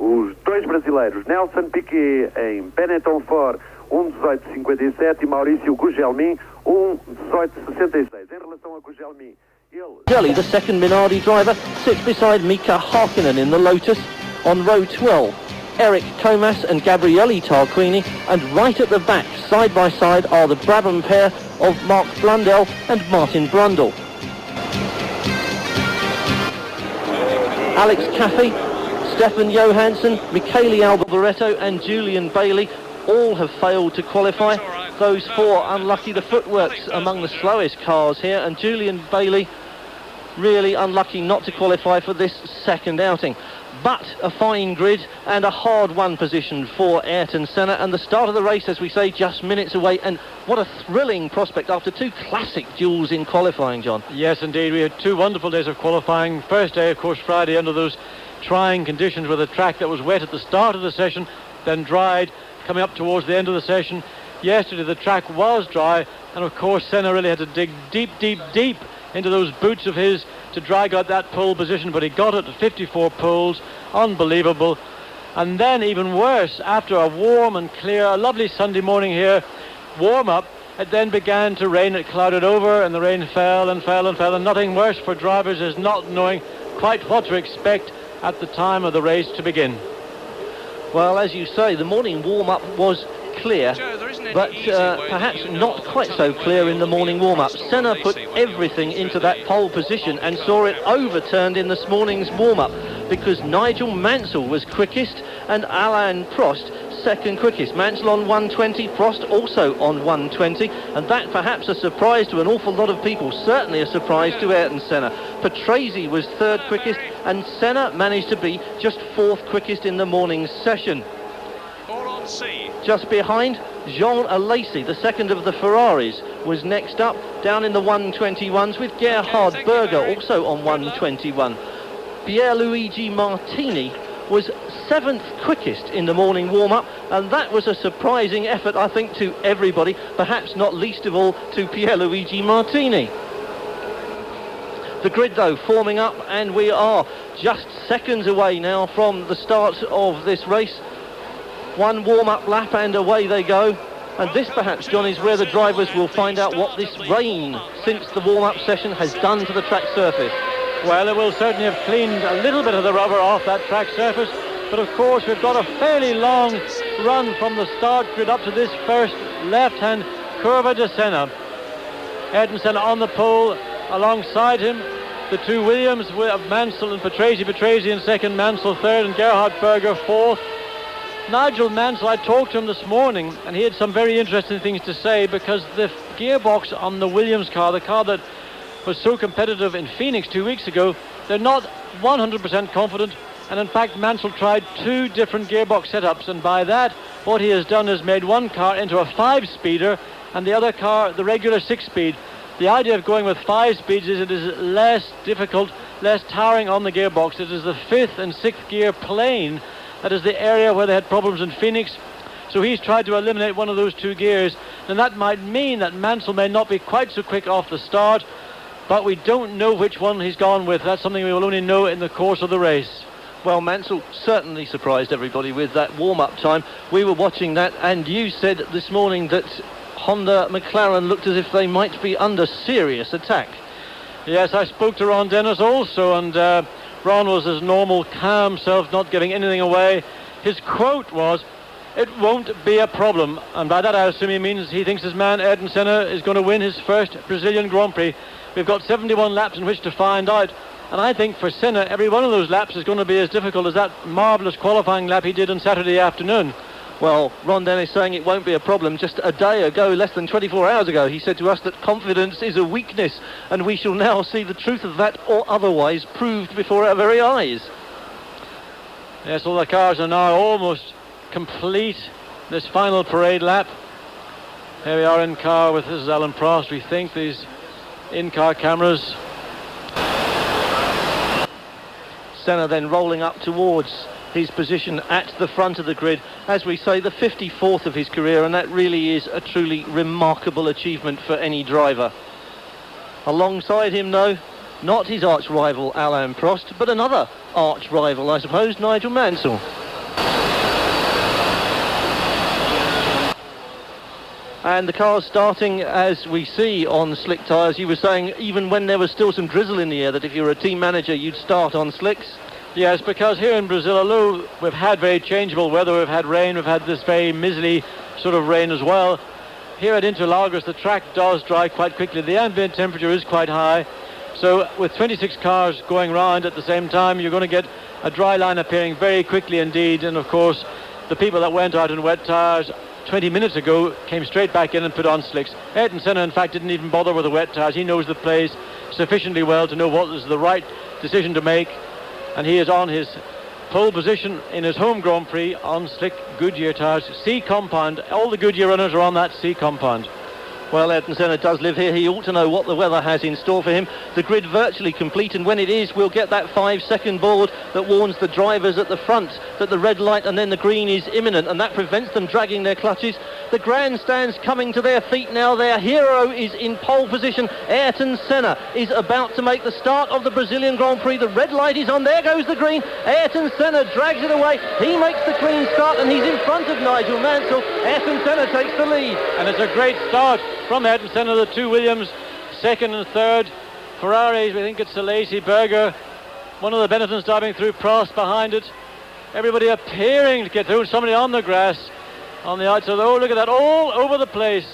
os dois brasileiros, Nelson Piquet em Benetton Ford, 1:18:57, e Maurício Gugelmin, 1:18:66. Em relação a Gugelmin, Jelly, the second Minardi driver, sits beside Mika Hakkinen in the Lotus on row 12. Eric Thomas and Gabriele Tarquini, and right at the back, side by side, are the Brabham pair of Mark Blundell and Martin Brundle. Alex Caffey, Stefan Johansson, Michele Alboretto and Julian Bailey all have failed to qualify. Those four unlucky. The footwork's among the slowest cars here, and Julian Bailey really unlucky not to qualify for this second outing. But a fine grid and a hard-won position for Ayrton Senna, and the start of the race, as we say, just minutes away. And what a thrilling prospect after two classic duels in qualifying, John. Yes, indeed. We had 2 wonderful days of qualifying. First day, of course, Friday, under those trying conditions with a track that was wet at the start of the session, then dried coming up towards the end of the session. Yesterday, the track was dry, and of course, Senna really had to dig deep, deep, deep into those boots of his to drag out that pole position, but he got it at 54 poles. Unbelievable. And then, even worse, after a warm and clear, a lovely Sunday morning here, warm up, it then began to rain. It clouded over, and the rain fell and fell and fell, and nothing worse for drivers is not knowing quite what to expect at the time of the race to begin. Well, as you say, the morning warm-up was clear, but perhaps not quite so clear in the morning warm-up. Senna put everything into that pole position and saw it overturned in this morning's warm-up, because Nigel Mansell was quickest and Alain Prost second quickest. Mansell on 1:20, Prost also on 1:20, and that perhaps a surprise to an awful lot of people, certainly a surprise to Ayrton Senna. Patrese was third quickest, and Senna managed to be just fourth quickest in the morning's session. Just behind, Jean Alesi, the second of the Ferraris, was next up, down in the 121s, with Gerhard Berger also on 121. Pierluigi Martini was seventh quickest in the morning warm-up, and that was a surprising effort, I think, to everybody, perhaps not least of all to Pierluigi Martini. The grid, though, forming up, and we are just seconds away now from the start of this race. One warm-up lap and away they go. And this, perhaps, John, is where the drivers will find out what this rain since the warm-up session has done to the track surface. Well, it will certainly have cleaned a little bit of the rubber off that track surface, but of course we've got a fairly long run from the start grid up to this first left-hand Curva de Senna. Ayrton Senna on the pole, alongside him the two Williams of Mansell and Patrese in second, Mansell third, and Gerhard Berger fourth. Nigel Mansell, I talked to him this morning, and he had some very interesting things to say, because the gearbox on the Williams car, the car that was so competitive in Phoenix 2 weeks ago, they're not 100% confident, and in fact Mansell tried 2 different gearbox setups, and by that what he has done is made one car into a 5-speeder and the other car the regular 6-speed. The idea of going with 5 speeds is it is less difficult, less tiring on the gearbox. It is the 5th and 6th gear plane that is the area where they had problems in Phoenix. So he's tried to eliminate one of those 2 gears, and that might mean that Mansell may not be quite so quick off the start, but we don't know which one he's gone with. That's something we will only know in the course of the race. Well, Mansell certainly surprised everybody with that warm-up time. We were watching that, and you said this morning that Honda McLaren looked as if they might be under serious attack. Yes, I spoke to Ron Dennis also, and Ron was his normal calm self, not giving anything away. His quote was, "It won't be a problem," and by that I assume he means he thinks his man Ayrton Senna is going to win his first Brazilian Grand Prix. We've got 71 laps in which to find out, and I think for Senna every one of those laps is going to be as difficult as that marvellous qualifying lap he did on Saturday afternoon. Well, Ron Dennis saying it won't be a problem. Just a day ago, less than 24 hours ago, he said to us that confidence is a weakness, and we shall now see the truth of that, or otherwise, proved before our very eyes. Yes, all the cars are now almost complete this final parade lap. Here we are in car with, this is Alain Prost, we think, these in-car cameras. Senna then rolling up towards his position at the front of the grid, as we say, the 54th of his career, and that really is a truly remarkable achievement for any driver. Alongside him, though, not his arch rival Alain Prost, but another arch rival, I suppose, Nigel Mansell. And the car's starting as we see on slick tyres. You were saying even when there was still some drizzle in the air that if you were a team manager you'd start on slicks. Yes, because here in Brazil, although we've had very changeable weather, we've had rain, we've had this very miserly sort of rain as well. Here at Interlagos, the track does dry quite quickly. The ambient temperature is quite high. So with 26 cars going round at the same time, you're going to get a dry line appearing very quickly indeed. And of course, the people that went out in wet tyres 20 minutes ago came straight back in and put on slicks. Ayrton Senna, in fact, didn't even bother with the wet tyres. He knows the place sufficiently well to know what is the right decision to make. And he is on his pole position in his home Grand Prix on slick Goodyear tyres. C compound. All the Goodyear runners are on that C compound. Well, Ayrton Senna does live here. He ought to know what the weather has in store for him. The grid virtually complete, and when it is, we'll get that 5-second board that warns the drivers at the front that the red light and then the green is imminent, and that prevents them dragging their clutches. The grandstand's coming to their feet now. Their hero is in pole position. Ayrton Senna is about to make the start of the Brazilian Grand Prix. The red light is on. There goes the green. Ayrton Senna drags it away. He makes the clean start, and he's in front of Nigel Mansell. Ayrton Senna takes the lead. And it's a great start from Ayrton Senna. The two Williams, second and third. Ferraris, we think it's Lacey Berger. One of the Benettons diving through, Prost behind it. Everybody appearing to get through. Somebody on the grass on the outside. Oh, look at that, all over the place.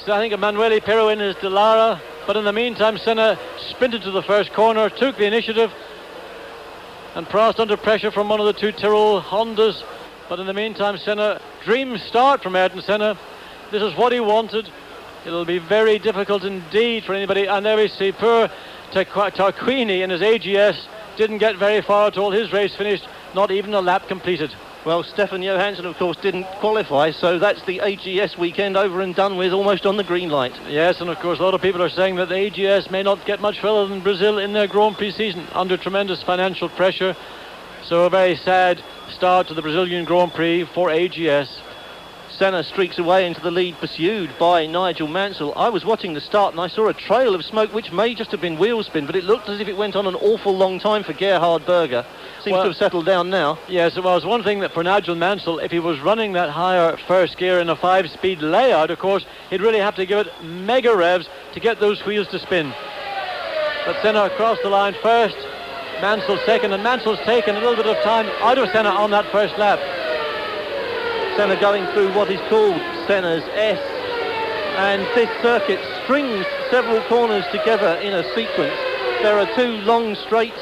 So I think Emanuele Pero in his Delara. But in the meantime, Senna sprinted to the first corner, took the initiative. And Prost under pressure from one of the two Tyrrell Hondas. But in the meantime, Senna, dream start from Ayrton Senna. This is what he wanted. It'll be very difficult indeed for anybody. And there we see poor Tarquini in his AGS didn't get very far at all. His race finished, not even a lap completed. Well, Stefan Johansson, of course, didn't qualify, so that's the AGS weekend over and done with, almost on the green light. Yes, and of course, a lot of people are saying that the AGS may not get much further than Brazil in their Grand Prix season, under tremendous financial pressure. So a very sad start to the Brazilian Grand Prix for AGS. Senna streaks away into the lead, pursued by Nigel Mansell. I was watching the start and I saw a trail of smoke which may just have been wheel spin, but it looked as if it went on an awful long time for Gerhard Berger. Seems to have settled down now. Yes, it was one thing that for Nigel Mansell, if he was running that higher first gear in a 5-speed layout, of course, he'd really have to give it mega revs to get those wheels to spin. But Senna across the line first, Mansell second, and Mansell's taken a little bit of time out of Senna on that first lap. Senna going through what is called Senna's S, and this circuit strings several corners together in a sequence. There are two long straights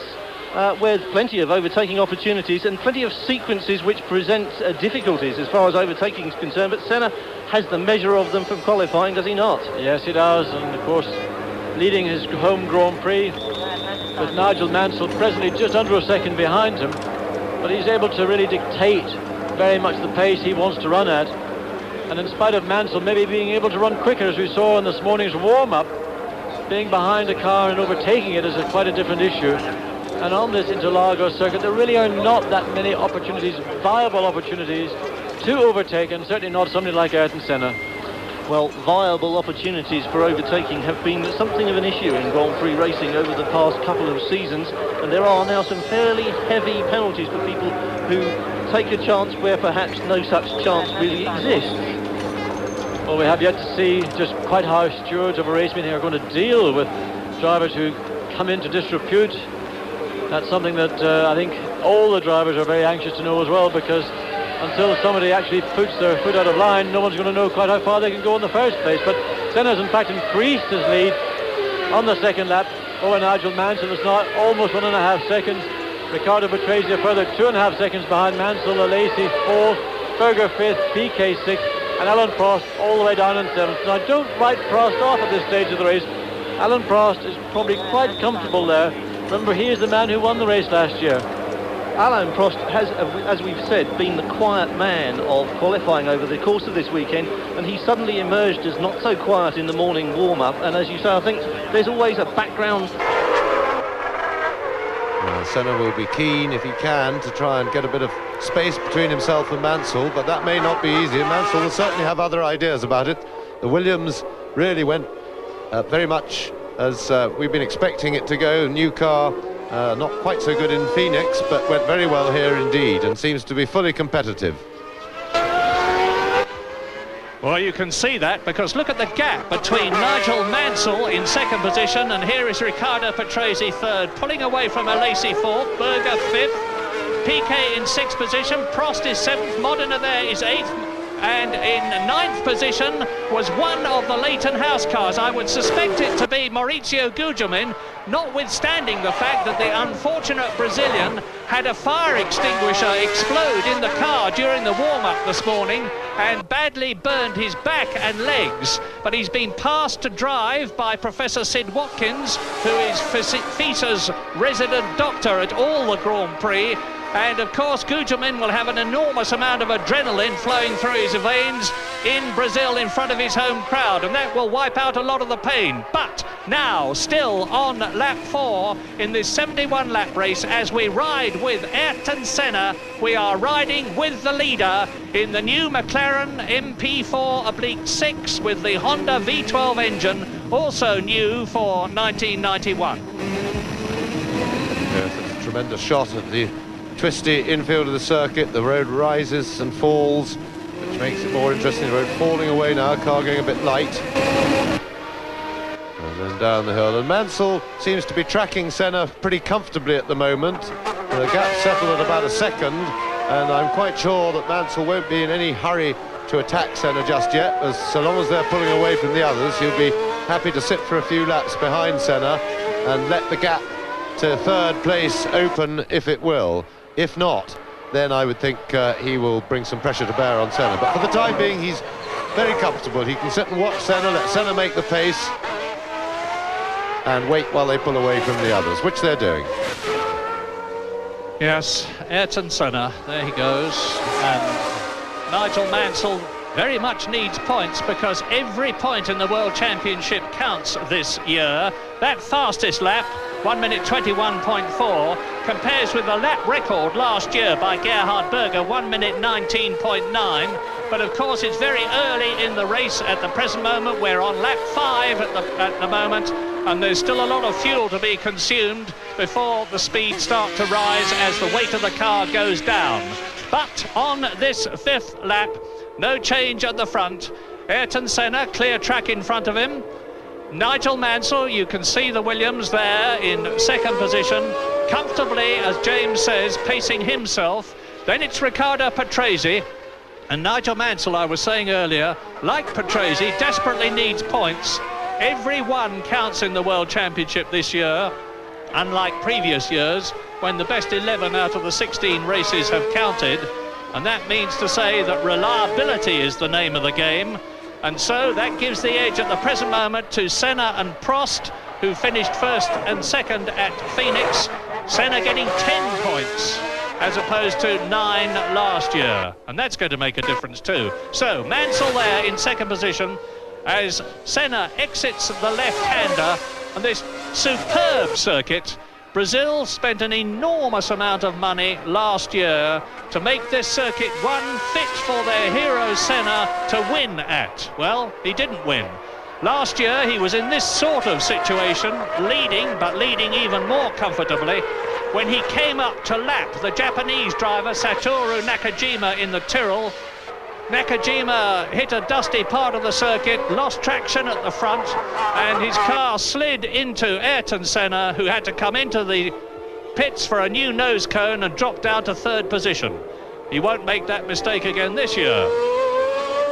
with plenty of overtaking opportunities and plenty of sequences which present difficulties as far as overtaking is concerned, but Senna has the measure of them from qualifying, does he not? Yes, he does, and of course leading his home Grand Prix with Nigel Mansell presently just under a second behind him, but he's able to really dictate very much the pace he wants to run at. And in spite of Mansell maybe being able to run quicker, as we saw in this morning's warm-up, being behind a car and overtaking it is quite a different issue. And on this Interlagos circuit, there really are not that many opportunities, viable opportunities to overtake, and certainly not somebody like Ayrton Senna. Well, viable opportunities for overtaking have been something of an issue in Grand Prix racing over the past couple of seasons, and there are now some fairly heavy penalties for people who take a chance where perhaps no such chance really exists. Well, we have yet to see just quite how stewards of a race meeting are going to deal with drivers who come into disrepute. That's something that I think all the drivers are very anxious to know as well, because until somebody actually puts their foot out of line, no one's going to know quite how far they can go in the first place. But Senna's in fact increased his lead on the second lap over Nigel Mansell. It's now almost 1.5 seconds. Ricardo Patrese a further 2.5 seconds behind Mansell. Lacey 4th, Berger 5th, Piquet 6th, and Alain Prost all the way down in 7th. Now don't write Prost off at this stage of the race. Alain Prost is probably quite comfortable there. Remember, he is the man who won the race last year. Alain Prost has, as we've said, been the quiet man of qualifying over the course of this weekend, and he suddenly emerged as not so quiet in the morning warm-up. And as you say, I think there's always a background. Well, Senna will be keen, if he can, to try and get a bit of space between himself and Mansell, but that may not be easy. Mansell will certainly have other ideas about it. The Williams really went very much as we've been expecting it to go. New car, not quite so good in Phoenix, but went very well here indeed, and seems to be fully competitive. Well, you can see that because look at the gap between Nigel Mansell in second position, and here is Riccardo Patrese third, pulling away from Alesi fourth, Berger fifth, Piquet in sixth position, Prost is seventh, Modena there is eighth, and in ninth position was one of the Leighton House cars. I would suspect it to be Maurizio Gugelmin, notwithstanding the fact that the unfortunate Brazilian had a fire extinguisher explode in the car during the warm-up this morning and badly burned his back and legs, but he's been passed to drive by Professor Sid Watkins, who is FISA's resident doctor at all the Grand Prix. And of course Gugelmin will have an enormous amount of adrenaline flowing through his veins in Brazil in front of his home crowd, and that will wipe out a lot of the pain. But now still on lap 4 in this 71 lap race, as we ride with Ayrton Senna, we are riding with the leader in the new McLaren MP4/6 with the Honda V12 engine, also new for 1991. Yes, it's a tremendous shot at the twisty infield of the circuit. The road rises and falls, which makes it more interesting. The road falling away now, car going a bit light. And then down the hill. And Mansell seems to be tracking Senna pretty comfortably at the moment. The gap settled at about a second, and I'm quite sure that Mansell won't be in any hurry to attack Senna just yet, as so long as they're pulling away from the others, he'll be happy to sit for a few laps behind Senna and let the gap to third place open if it will. If not, then I would think he will bring some pressure to bear on Senna. But for the time being, he's very comfortable. He can sit and watch Senna, let Senna make the pace, and wait while they pull away from the others, which they're doing. Yes, Ayrton Senna, there he goes. And Nigel Mansell very much needs points, because every point in the World Championship counts this year. That fastest lap, 1 minute 21.4, compares with the lap record last year by Gerhard Berger, 1 minute 19.9. But of course it's very early in the race at the present moment. We're on lap 5 at the moment, and there's still a lot of fuel to be consumed before the speeds start to rise as the weight of the car goes down. But on this 5th lap, no change at the front. Ayrton Senna, clear track in front of him. Nigel Mansell, you can see the Williams there in second position, comfortably, as James says, pacing himself. Then it's Riccardo Patrese, and Nigel Mansell, I was saying earlier, like Patrese, desperately needs points. Every one counts in the World Championship this year, unlike previous years when the best 11 out of the 16 races have counted, and that means to say that reliability is the name of the game. And so that gives the edge at the present moment to Senna and Prost, who finished first and second at Phoenix. Senna getting 10 points as opposed to 9 last year, and that's going to make a difference too. So Mansell there in second position as Senna exits the left-hander on this superb circuit. Brazil spent an enormous amount of money last year to make this circuit one fit for their hero Senna to win at. Well, he didn't win. Last year he was in this sort of situation, leading, but leading even more comfortably, when he came up to lap the Japanese driver Satoru Nakajima in the Tyrrell. Nakajima hit a dusty part of the circuit, lost traction at the front, and his car slid into Ayrton Senna, who had to come into the pits for a new nose cone and drop down to third position. He won't make that mistake again this year.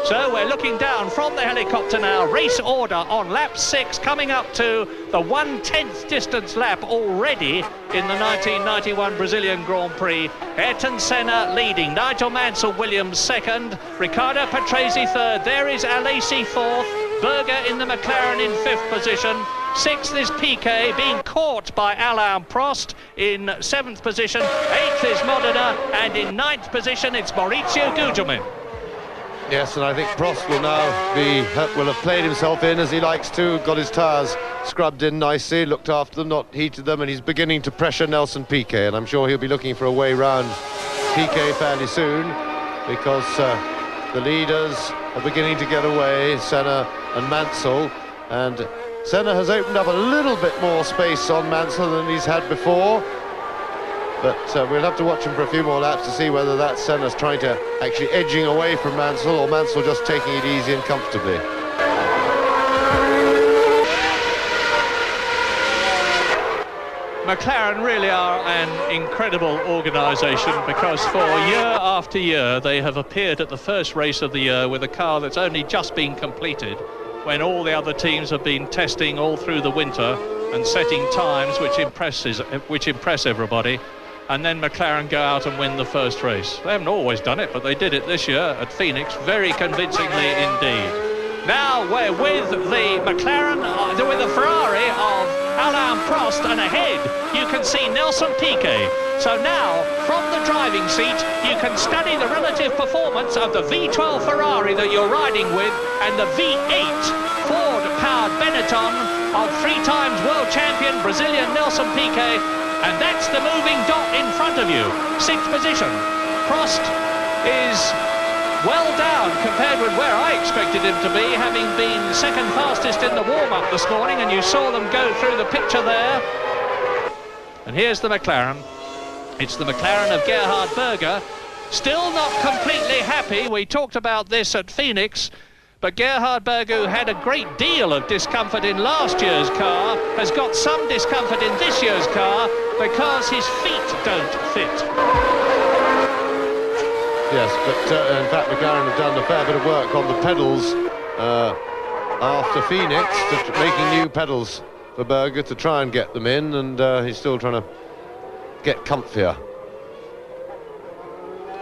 So we're looking down from the helicopter now, race order on lap 6, coming up to the 1/10th distance lap already in the 1991 Brazilian Grand Prix. Ayrton Senna leading, Nigel Mansell Williams second, Riccardo Patrese third, there is Alesi fourth, Berger in the McLaren in 5th position, 6th is Piquet, being caught by Alain Prost in 7th position, 8th is Modena, and in 9th position it's Maurizio Gugelmin. Yes, and I think Prost will now will have played himself in as he likes to, got his tyres scrubbed in nicely, looked after them, not heated them, and he's beginning to pressure Nelson Piquet, and I'm sure he'll be looking for a way round Piquet fairly soon, because the leaders are beginning to get away, Senna and Mansell, and Senna has opened up a little bit more space on Mansell than he's had before. but we'll have to watch him for a few more laps to see whether that's Senna's trying to actually edging away from Mansell, or Mansell just taking it easy and comfortably. McLaren really are an incredible organisation, because for year after year they have appeared at the first race of the year with a car that's only just been completed, when all the other teams have been testing all through the winter and setting times which impress everybody, and then McLaren go out and win the first race. They haven't always done it, but they did it this year at Phoenix very convincingly indeed. Now we're with the McLaren, with the Ferrari of Alain Prost, and ahead you can see Nelson Piquet. So now, from the driving seat, you can study the relative performance of the V12 Ferrari that you're riding with and the V8 Ford-powered Benetton of 3 times world champion Brazilian Nelson Piquet, and that's the moving dot in front of you. 6th position. Prost is well down compared with where I expected him to be, having been second fastest in the warm-up this morning, and you saw them go through the picture there. And here's the McLaren. It's the McLaren of Gerhard Berger. Still not completely happy. We talked about this at Phoenix, but Gerhard Berger, who had a great deal of discomfort in last year's car, has got some discomfort in this year's car because his feet don't fit. Yes, but in fact McLaren have done a fair bit of work on the pedals after Phoenix, making new pedals for Berger to try and get them in, and he's still trying to get comfier.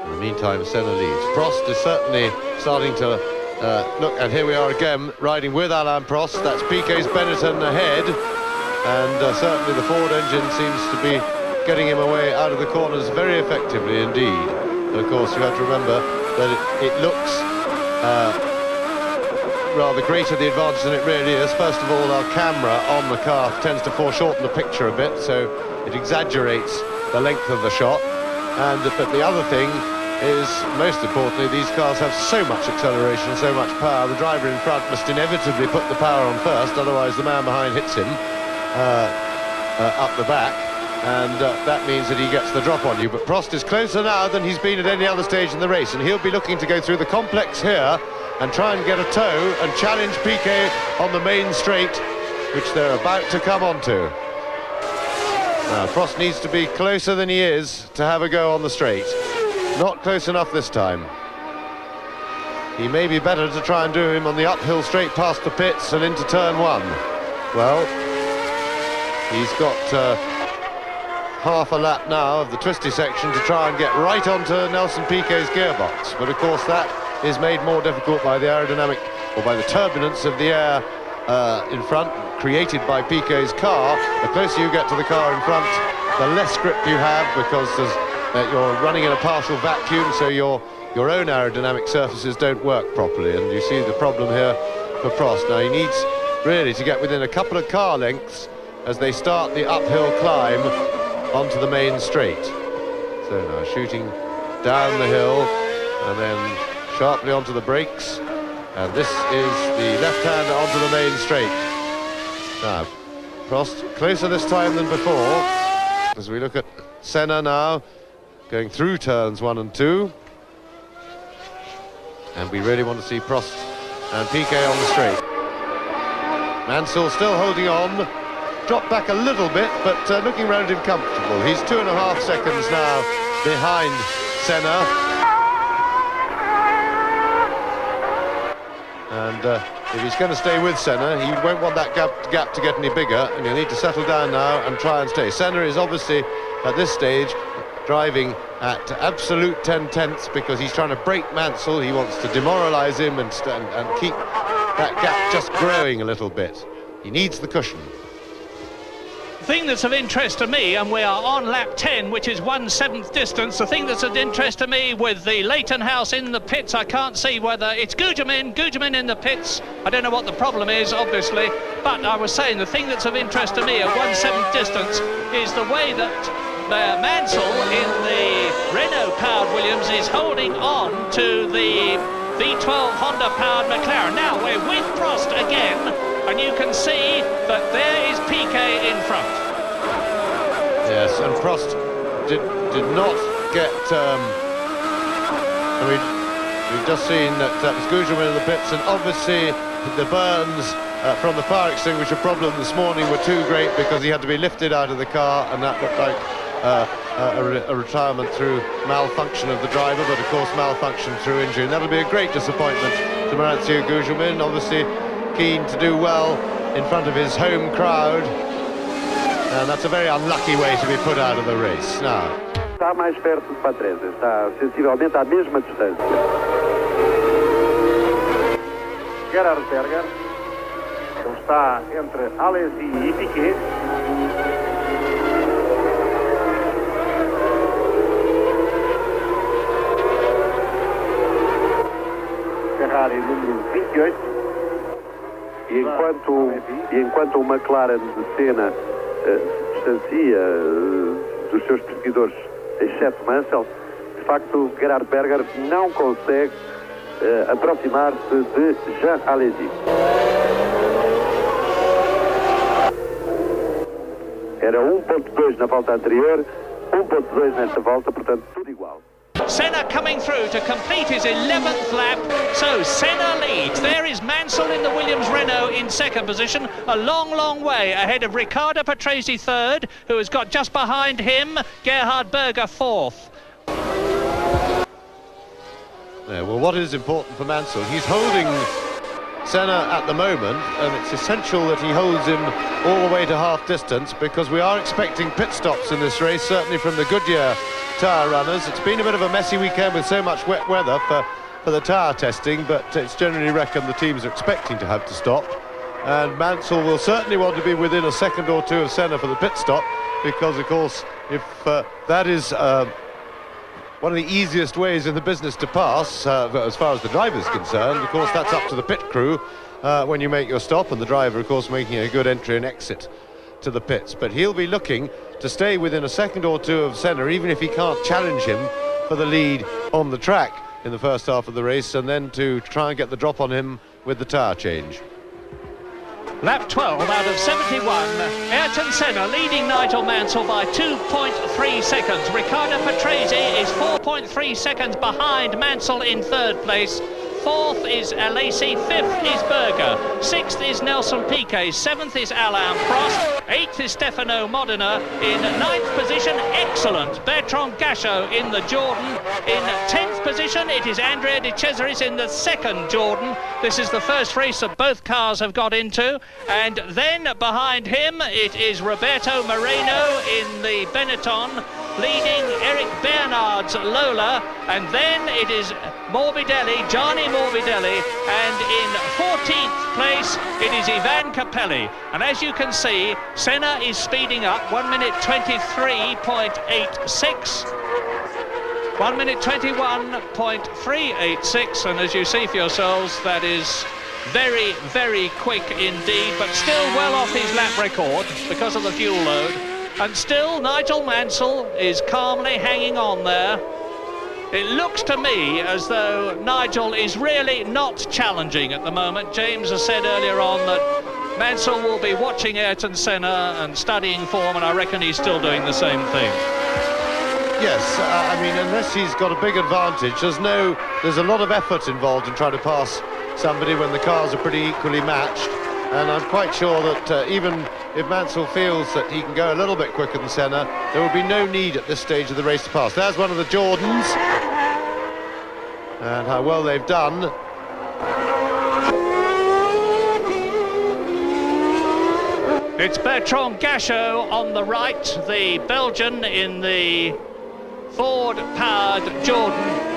In the meantime, Senna leads. Prost is certainly starting to look, and here we are again, riding with Alain Prost. That's Piquet's Benetton ahead, and certainly the Ford engine seems to be getting him away out of the corners very effectively indeed. Of course, you have to remember that it looks rather greater the advantage than it really is. First of all, our camera on the car tends to foreshorten the picture a bit, so it exaggerates the length of the shot. But the other thing is, most importantly, these cars have so much acceleration, so much power. The driver in front must inevitably put the power on first, otherwise the man behind hits him up the back. And that means that he gets the drop on you. But Prost is closer now than he's been at any other stage in the race, and he'll be looking to go through the complex here and try and get a tow and challenge Piquet on the main straight, which they're about to come onto. Now, Prost needs to be closer than he is to have a go on the straight. Not close enough this time. He may be better to try and do him on the uphill straight past the pits and into turn 1. Well, he's got half a lap now of the twisty section to try and get right onto Nelson Piquet's gearbox, but of course that is made more difficult by the aerodynamic, or by the turbulence of the air in front, created by Piquet's car. The closer you get to the car in front, the less grip you have, because you're running in a partial vacuum, so your own aerodynamic surfaces don't work properly, and you see the problem here for Prost. Now he needs really to get within a couple of car lengths as they start the uphill climb onto the main straight. So now shooting down the hill and then sharply onto the brakes, and this is the left-hander onto the main straight. Now Prost closer this time than before, as we look at Senna now going through turns 1 and 2, and we really want to see Prost and Piquet on the straight. Mansell still holding on, dropped back a little bit, but looking relatively comfortable. He's 2.5 seconds now behind Senna. And if he's going to stay with Senna, he won't want that gap to get any bigger, and he'll need to settle down now and try and stay. Senna is obviously, at this stage, driving at absolute 10/10 because he's trying to break Mansell. He wants to demoralise him and keep that gap just growing a little bit. He needs the cushion. The thing that's of interest to me, and we are on lap 10, which is 1/7 distance, the thing that's of interest to me with the Leighton House in the pits, I can't see whether it's Gugelmin in the pits. I don't know what the problem is, obviously, but I was saying the thing that's of interest to me at 1/7 distance is the way that Mansell in the Renault-powered Williams is holding on to the V12 Honda-powered McLaren. Now we're with Prost again, and you can see that there is Piquet in front. Yes, and Prost did not get. We've just seen that was Gugelmin in the pits, and obviously the burns from the fire extinguisher problem this morning were too great because he had to be lifted out of the car, and that looked like a retirement through malfunction of the driver, but of course malfunction through injury, and that'll be a great disappointment to Maurizio Gugelmin. Obviously keen to do well in front of his home crowd, and that's a very unlucky way to be put out of the race. Now, está mais perto de Patrese, está sensivelmente à mesma distância. Gerhard Berger, ele está entre Alesi e Piquet. Ferrari número 28. E enquanto o McLaren de Senna se distancia dos seus perseguidores, exceto Mansell, de facto Gerhard Berger não consegue aproximar-se de Jean Alesi. Era 1.2 na volta anterior, 1.2 nesta volta, portanto tudo igual. Senna coming through to complete his 11th lap, so Senna leads. There is Mansell in the Williams Renault in second position, a long way ahead of Riccardo Patrese third, who has got just behind him Gerhard Berger fourth. Yeah, well, what is important for Mansell, he's holding Senna at the moment, and it's essential that he holds him all the way to half distance, because we are expecting pit stops in this race, certainly from the Goodyear tyre runners. It's been a bit of a messy weekend with so much wet weather for the tyre testing, but it's generally reckoned the teams are expecting to have to stop, and Mansell will certainly want to be within a second or two of Senna for the pit stop, because of course if that is one of the easiest ways in the business to pass, as far as the driver's concerned. Of course, that's up to the pit crew when you make your stop, and the driver, of course, making a good entry and exit to the pits. But he'll be looking to stay within a second or two of Senna, even if he can't challenge him for the lead on the track in the first half of the race, and then to try and get the drop on him with the tyre change. Lap 12 out of 71, Ayrton Senna leading Nigel Mansell by 2.3 seconds. Riccardo Patrese is 4.3 seconds behind Mansell in third place. Fourth is Alesi, fifth is Berger, sixth is Nelson Piquet, seventh is Alain Prost, eighth is Stefano Modena, in ninth position, excellent, Bertrand Gachot in the Jordan, in 10th position it is Andrea De Cesaris in the second Jordan. This is the first race that both cars have got into, and then behind him it is Roberto Moreno in the Benetton, leading Eric Bernard's Lola, and then it is Morbidelli, Gianni Morbidelli, and in 14th place it is Ivan Capelli. And as you can see, Senna is speeding up, 1 minute 23.86, 1 minute 21.386, and as you see for yourselves, that is very quick indeed, but still well off his lap record because of the fuel load. And still Nigel Mansell is calmly hanging on there. It looks to me as though Nigel is really not challenging at the moment. James has said earlier on that Mansell will be watching Ayrton Senna and studying form, and I reckon he's still doing the same thing. Yes, I mean, unless he's got a big advantage, there's a lot of effort involved in trying to pass somebody when the cars are pretty equally matched. And I'm quite sure that even if Mansell feels that he can go a little bit quicker than Senna, there will be no need at this stage of the race to pass. There's one of the Jordans, and how well they've done. It's Bertrand Gachot on the right, the Belgian in the Ford-powered Jordan.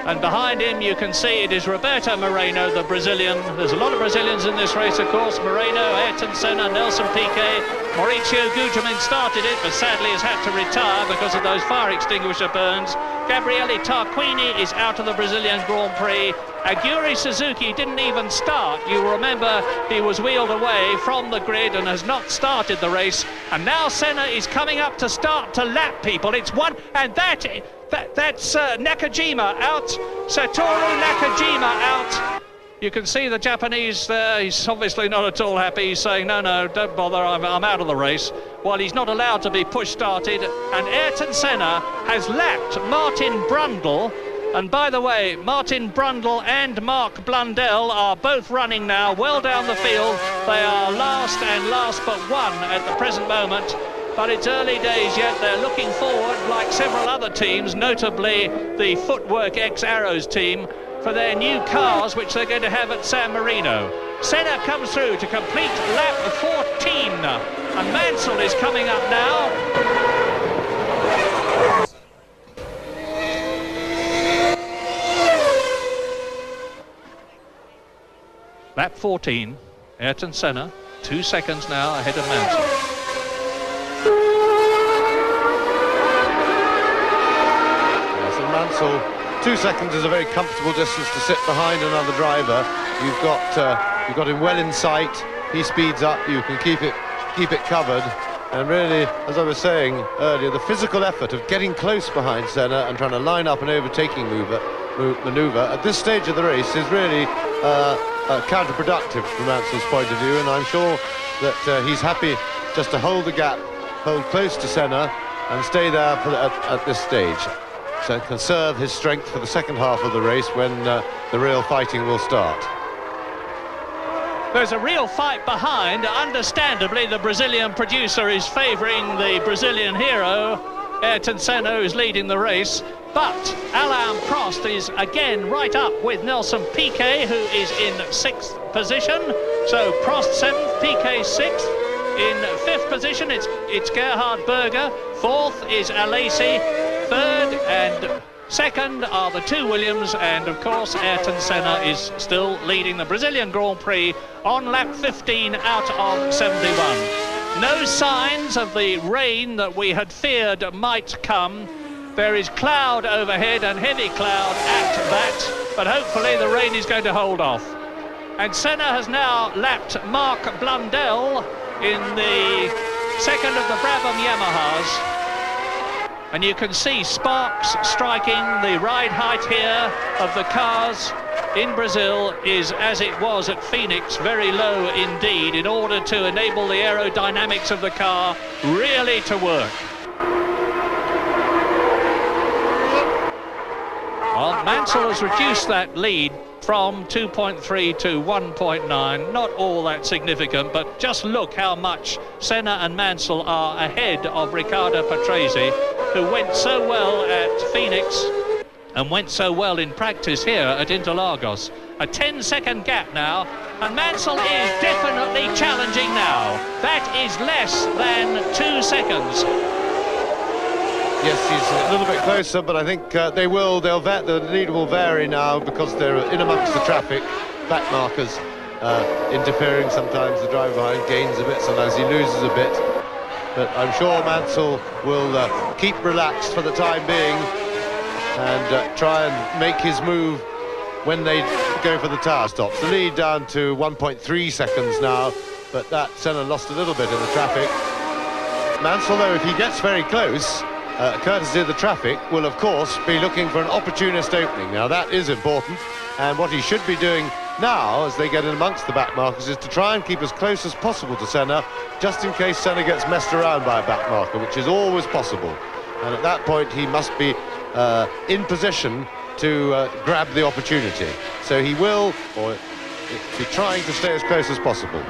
And behind him you can see it is Roberto Moreno, the Brazilian. There's a lot of Brazilians in this race, of course. Moreno, Ayrton Senna, Nelson Piquet. Maurizio Gugelmin started it, but sadly has had to retire because of those fire extinguisher burns. Gabriele Tarquini is out of the Brazilian Grand Prix. Aguri Suzuki didn't even start. You remember he was wheeled away from the grid and has not started the race. And now Senna is coming up to start to lap people. It's one, and that's Nakajima out. Satoru Nakajima out. You can see the Japanese there, he's obviously not at all happy. He's saying, no, don't bother, I'm out of the race. While he's not allowed to be push-started. And Ayrton Senna has lapped Martin Brundle. And by the way, Martin Brundle and Mark Blundell are both running now well down the field. They are last and last but one at the present moment. But it's early days yet. They're looking forward, like several other teams, notably the Footwork X-Arrows team, for their new cars, which they're going to have at San Marino. Senna comes through to complete lap 14. And Mansell is coming up now. Lap 14, Ayrton Senna, 2 seconds now ahead of Mansell. Yes, and Mansell, 2 seconds is a very comfortable distance to sit behind another driver. You've got him well in sight. He speeds up. You can keep it covered. And really, as I was saying earlier, the physical effort of getting close behind Senna and trying to line up an overtaking manoeuvre at this stage of the race is really counterproductive from Mansell's point of view. And I'm sure that he's happy just to hold the gap, hold close to Senna, and stay there at this stage. So conserve his strength for the second half of the race when the real fighting will start. There's a real fight behind. Understandably, the Brazilian producer is favouring the Brazilian hero, Ayrton Senna, who's leading the race. But Alain Prost is again right up with Nelson Piquet, who is in 6th position. So Prost 7th, Piquet 6th. In 5th position, it's Gerhard Berger. 4th is Alesi. 3rd and 2nd are the two Williams, and of course Ayrton Senna is still leading the Brazilian Grand Prix on lap 15 out of 71. No signs of the rain that we had feared might come. There is cloud overhead and heavy cloud at that, but hopefully the rain is going to hold off. And Senna has now lapped Mark Blundell in the second of the Brabham Yamahas. And you can see sparks striking. The ride height here of the cars in Brazil is, as it was at Phoenix, very low indeed, in order to enable the aerodynamics of the car really to work. Well, Mansell has reduced that lead from 2.3 to 1.9. Not all that significant, but just look how much Senna and Mansell are ahead of Riccardo Patrese, who went so well at Phoenix and went so well in practice here at Interlagos. A 10-second gap now, and Mansell is definitely challenging now. That is less than 2 seconds. Yes, he's a little bit closer, but I think the lead will vary now because they're in amongst the traffic. Back markers interfering. Sometimes the driver behind gains a bit, sometimes he loses a bit. But I'm sure Mansell will keep relaxed for the time being and try and make his move when they go for the tyre stops. The lead down to 1.3 seconds now, but that Senna lost a little bit in the traffic. Mansell, though, if he gets very close, courtesy of the traffic, will of course be looking for an opportunist opening. Now that is important, and what he should be doing now as they get in amongst the back markers is to try and keep as close as possible to Senna, just in case Senna gets messed around by a back marker, which is always possible. And at that point he must be in position to grab the opportunity. So he will be trying to stay as close as possible.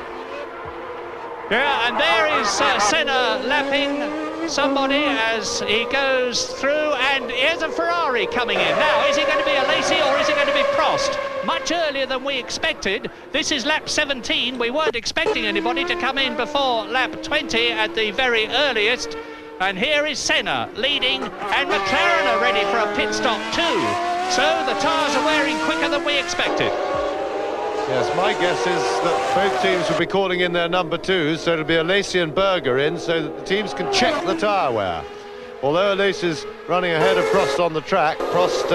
Yeah, and there is Senna lapping somebody as he goes through, and here's a Ferrari coming in. Now, is it going to be Alesi or is it going to be Prost? Much earlier than we expected. This is lap 17. We weren't expecting anybody to come in before lap 20 at the very earliest. And here is Senna leading, and McLaren are ready for a pit stop too. So the tyres are wearing quicker than we expected. Yes, my guess is that both teams will be calling in their number 2s, so it'll be Alesi and Berger in, so that the teams can check the tyre wear. Although Alesi's running ahead of Prost on the track, Prost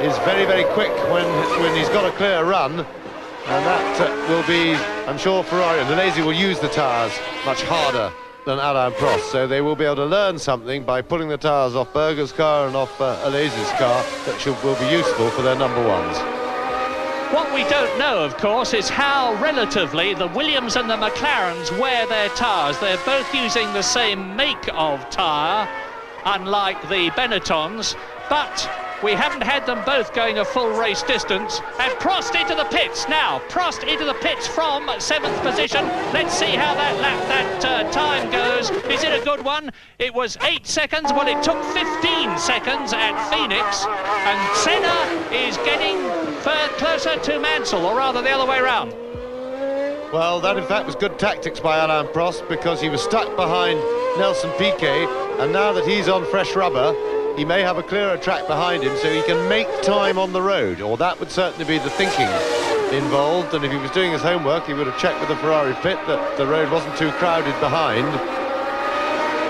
is very, very quick when he's got a clear run, and that will be, I'm sure, Ferrari. And Alesi will use the tyres much harder than Alain Prost, so they will be able to learn something by pulling the tyres off Berger's car and off Alesi's car that will be useful for their number ones. What we don't know, of course, is how relatively the Williams and the McLarens wear their tyres. They're both using the same make of tyre, unlike the Benettons, but we haven't had them both going a full race distance. And Prost into the pits now. Prost into the pits from 7th position. Let's see how that time goes. Is it a good one? It was 8 seconds. Well, it took 15 seconds at Phoenix. And Senna is getting closer to Mansell, or rather the other way around. Well, that in fact was good tactics by Alain Prost, because he was stuck behind Nelson Piquet, and now that he's on fresh rubber, he may have a clearer track behind him so he can make time on the road, or that would certainly be the thinking involved. And if he was doing his homework, he would have checked with the Ferrari pit that the road wasn't too crowded behind.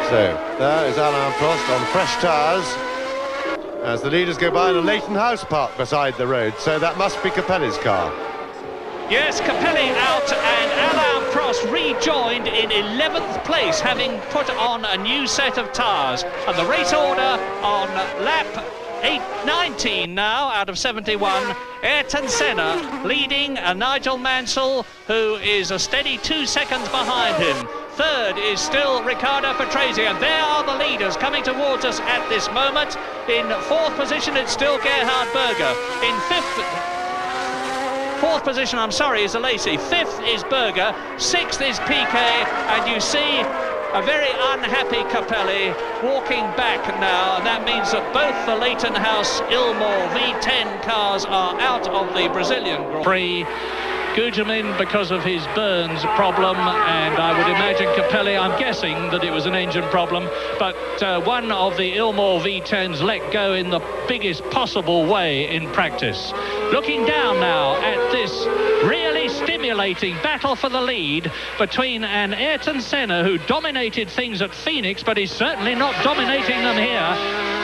So there is Alain Prost on fresh tyres as the leaders go by in a Leighton House park beside the road, so that must be Capelli's car. Yes, Capelli out, and Alain Prost rejoined in 11th place, having put on a new set of tyres. And the race order on lap 19 now out of 71. Ayrton Senna leading Nigel Mansell, who is a steady 2 seconds behind him. Third is still Riccardo Patrese, and there are the leaders coming towards us at this moment. In 4th position, it's still Gerhard Berger. In 4th position, I'm sorry, is Alesi. 5th is Berger. 6th is Piquet, and you see a very unhappy Capelli walking back now, and that means that both the Leighton House Ilmor V10 cars are out of the Brazilian Grand Prix. Gugelmin because of his burns problem, and I would imagine Capelli, I'm guessing that it was an engine problem, but one of the Ilmor V10s let go in the biggest possible way in practice. Looking down now at this really stimulating battle for the lead between an Ayrton Senna who dominated things at Phoenix, but is certainly not dominating them here.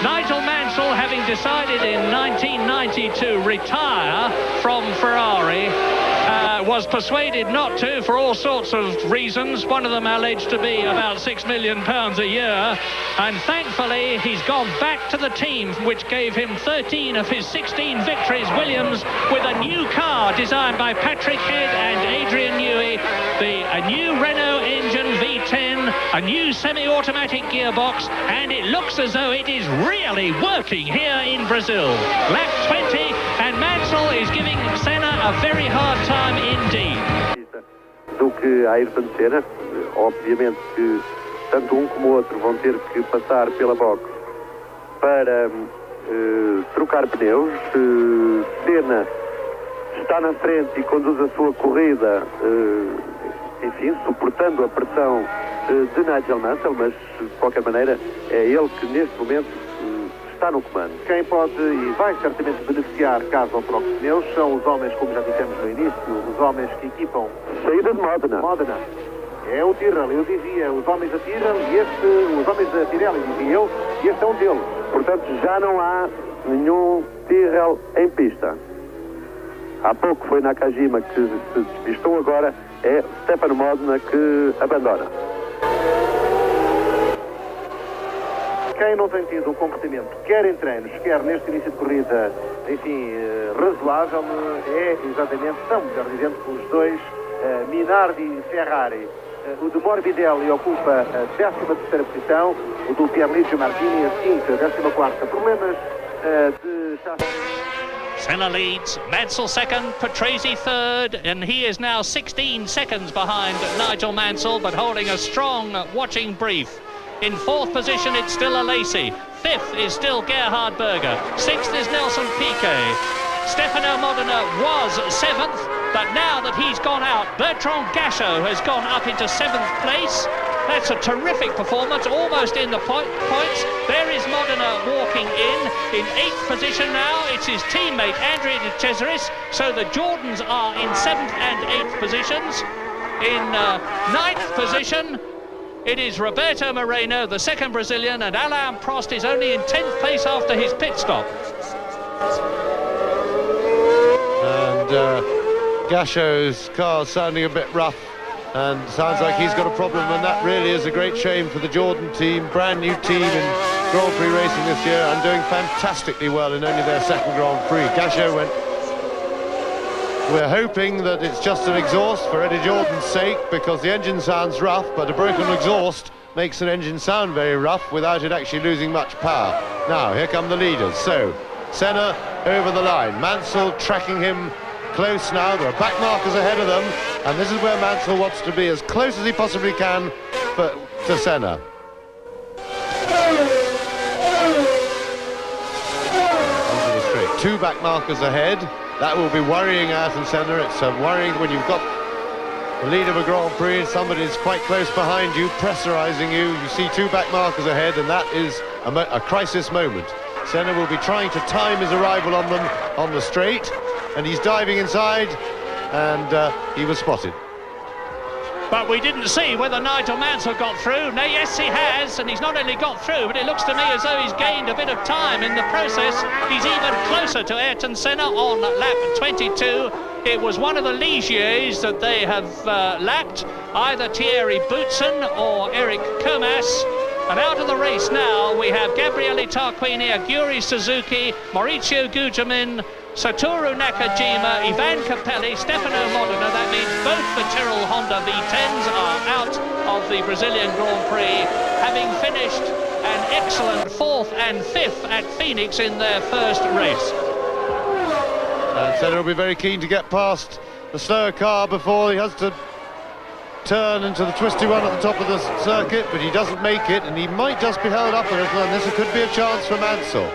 Nigel Mansell, having decided in 1990 to retire from Ferrari, was persuaded not to for all sorts of reasons, one of them alleged to be about £6 million a year, and thankfully he's gone back to the team which gave him 13 of his 16 victories, Williams, with a new car designed by Patrick Head and Adrian Newey, a new Renault engine V10, a new semi-automatic gearbox, and it looks as though it is really working here in Brazil. Lap 20, and Mansell is giving Senna a very hard time indeed. Do que Ayrton Senna, obviamente que tanto um como o outro vão ter que passar pela box para trocar pneus. Senna está na frente e conduz a sua corrida, enfim, suportando a pressão de Nigel Mansell, mas de qualquer maneira é ele que neste momento está no comando. Quem pode e vai certamente beneficiar caso não troque pneus são os homens, como já dissemos no início, os homens que equipam saída de Modena. É o Tyrrell, eu dizia, os homens da Tyrrell e os homens da Pirelli, dizia eu, e este é um deles. Portanto, já não há nenhum Tyrrell em pista. Há pouco foi Nakajima que se despistou, agora é Stefano Modena que abandona. Quem não tem tido um comportamento, quer em treinos, quer neste início de corrida, enfim, razoável, são, melhor dizendo, os dois, Minardi e Ferrari. O de Morbidelli ocupa a 13ª posição, o do Pierluigi Martini a 5ª, 14ª. Problemas de chassi. Senna leads, Mansell second, Patrese third, and he is now 16 seconds behind Nigel Mansell, but holding a strong watching brief. In 4th position, it's still Alesi. 5th is still Gerhard Berger. 6th is Nelson Piquet. Stefano Modena was 7th, but now that he's gone out, Bertrand Gachot has gone up into 7th place. That's a terrific performance, almost in the points. There is Modena walking in 8th position now. It's his teammate, Andrea de Cesaris. So the Jordans are in 7th and 8th positions. In 9th position, it is Roberto Moreno, the second Brazilian, and Alain Prost is only in 10th place after his pit stop. And Gachot's car sounding a bit rough and sounds like he's got a problem, and that really is a great shame for the Jordan team, brand new team in Grand Prix racing this year, and doing fantastically well in only their second Grand Prix. Gachot went. We're hoping that it's just an exhaust for Eddie Jordan's sake, because the engine sounds rough, but a broken exhaust makes an engine sound very rough without it actually losing much power. Now, here come the leaders. So, Senna over the line. Mansell tracking him close now. There are back markers ahead of them, and this is where Mansell wants to be as close as he possibly can to Senna. Onto the straight. 2 back markers ahead. That will be worrying Ayrton Senna. It's worrying when you've got the lead of a Grand Prix and somebody's quite close behind you, pressurising you. You see 2 back markers ahead, and that is a crisis moment. Senna will be trying to time his arrival on them on the straight, and he's diving inside, and he was spotted. But we didn't see whether Nigel Mansell got through. No, yes, he has, and he's not only got through, but it looks to me as though he's gained a bit of time in the process. He's even closer to Ayrton Senna on lap 22. It was one of the Ligiers that they have lapped, either Thierry Boutsen or Eric Comas. And out of the race now, we have Gabriele Tarquini, Aguri Suzuki, Maurizio Gugelmin, Satoru Nakajima, Ivan Capelli, Stefano Modena. That means both the Tyrrell Honda V10s are out of the Brazilian Grand Prix, having finished an excellent 4th and 5th at Phoenix in their first race. And Senna will be very keen to get past the slower car before he has to turn into the twisty one at the top of the circuit, but he doesn't make it, and he might just be held up a little, and this could be a chance for Mansell.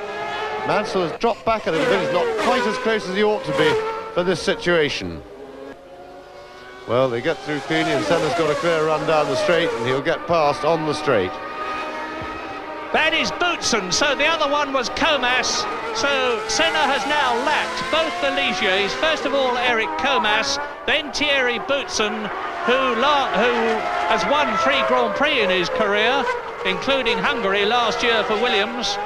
Mansell has dropped back a little bit. He's not quite as close as he ought to be for this situation. Well, they get through cleanly, and Senna's got a clear run down the straight, and he'll get past on the straight. That is Boutsen, so the other one was Comas. So Senna has now lapped both the Ligiers. First of all, Eric Comas, then Thierry Boutsen, who has won 3 Grand Prix in his career, including Hungary last year for Williams,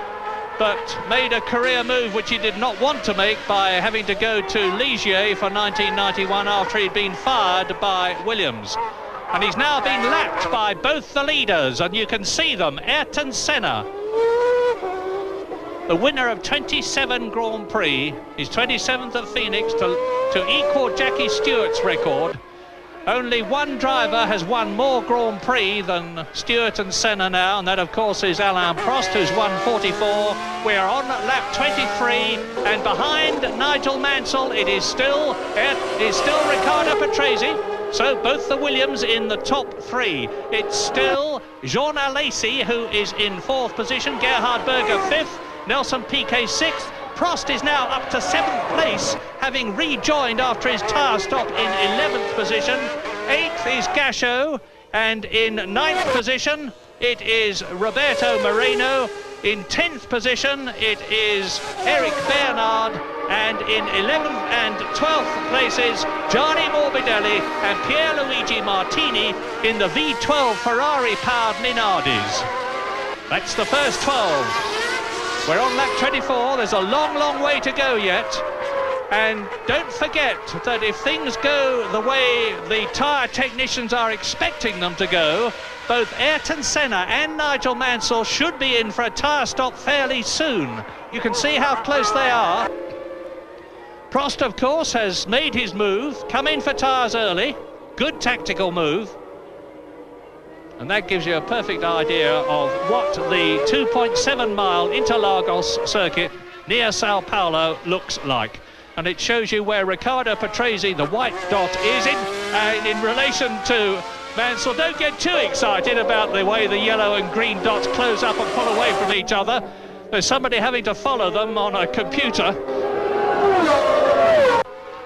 but made a career move which he did not want to make by having to go to Ligier for 1991 after he'd been fired by Williams. And he's now been lapped by both the leaders, and you can see them. Ayrton Senna, the winner of 27 Grand Prix, his 27th at Phoenix to equal Jackie Stewart's record. Only one driver has won more Grand Prix than Stewart and Senna now, and that of course is Alain Prost, who's won 44. We are on lap 23, and behind Nigel Mansell it is still Riccardo Patrese. So both the Williams in the top 3. It's still Jean Alesi who is in 4th position, Gerhard Berger 5th, Nelson Piquet 6th. Prost is now up to 7th place, having rejoined after his tyre stop in 11th position. 8th is Gachot, and in 9th position it is Roberto Moreno. In 10th position it is Eric Bernard, and in 11th and 12th places Gianni Morbidelli and Pierluigi Martini in the V12 Ferrari-powered Minardis. That's the first 12. We're on lap 24. There's a long, long way to go yet. And don't forget that if things go the way the tyre technicians are expecting them to go, both Ayrton Senna and Nigel Mansell should be in for a tyre stop fairly soon. You can see how close they are. Prost, of course, has made his move, come in for tyres early. Good tactical move. And that gives you a perfect idea of what the 2.7-mile Interlagos circuit near Sao Paulo looks like. And it shows you where Riccardo Patrese, the white dot, is in relation to Mansell. Don't get too excited about the way the yellow and green dots close up and pull away from each other. There's somebody having to follow them on a computer.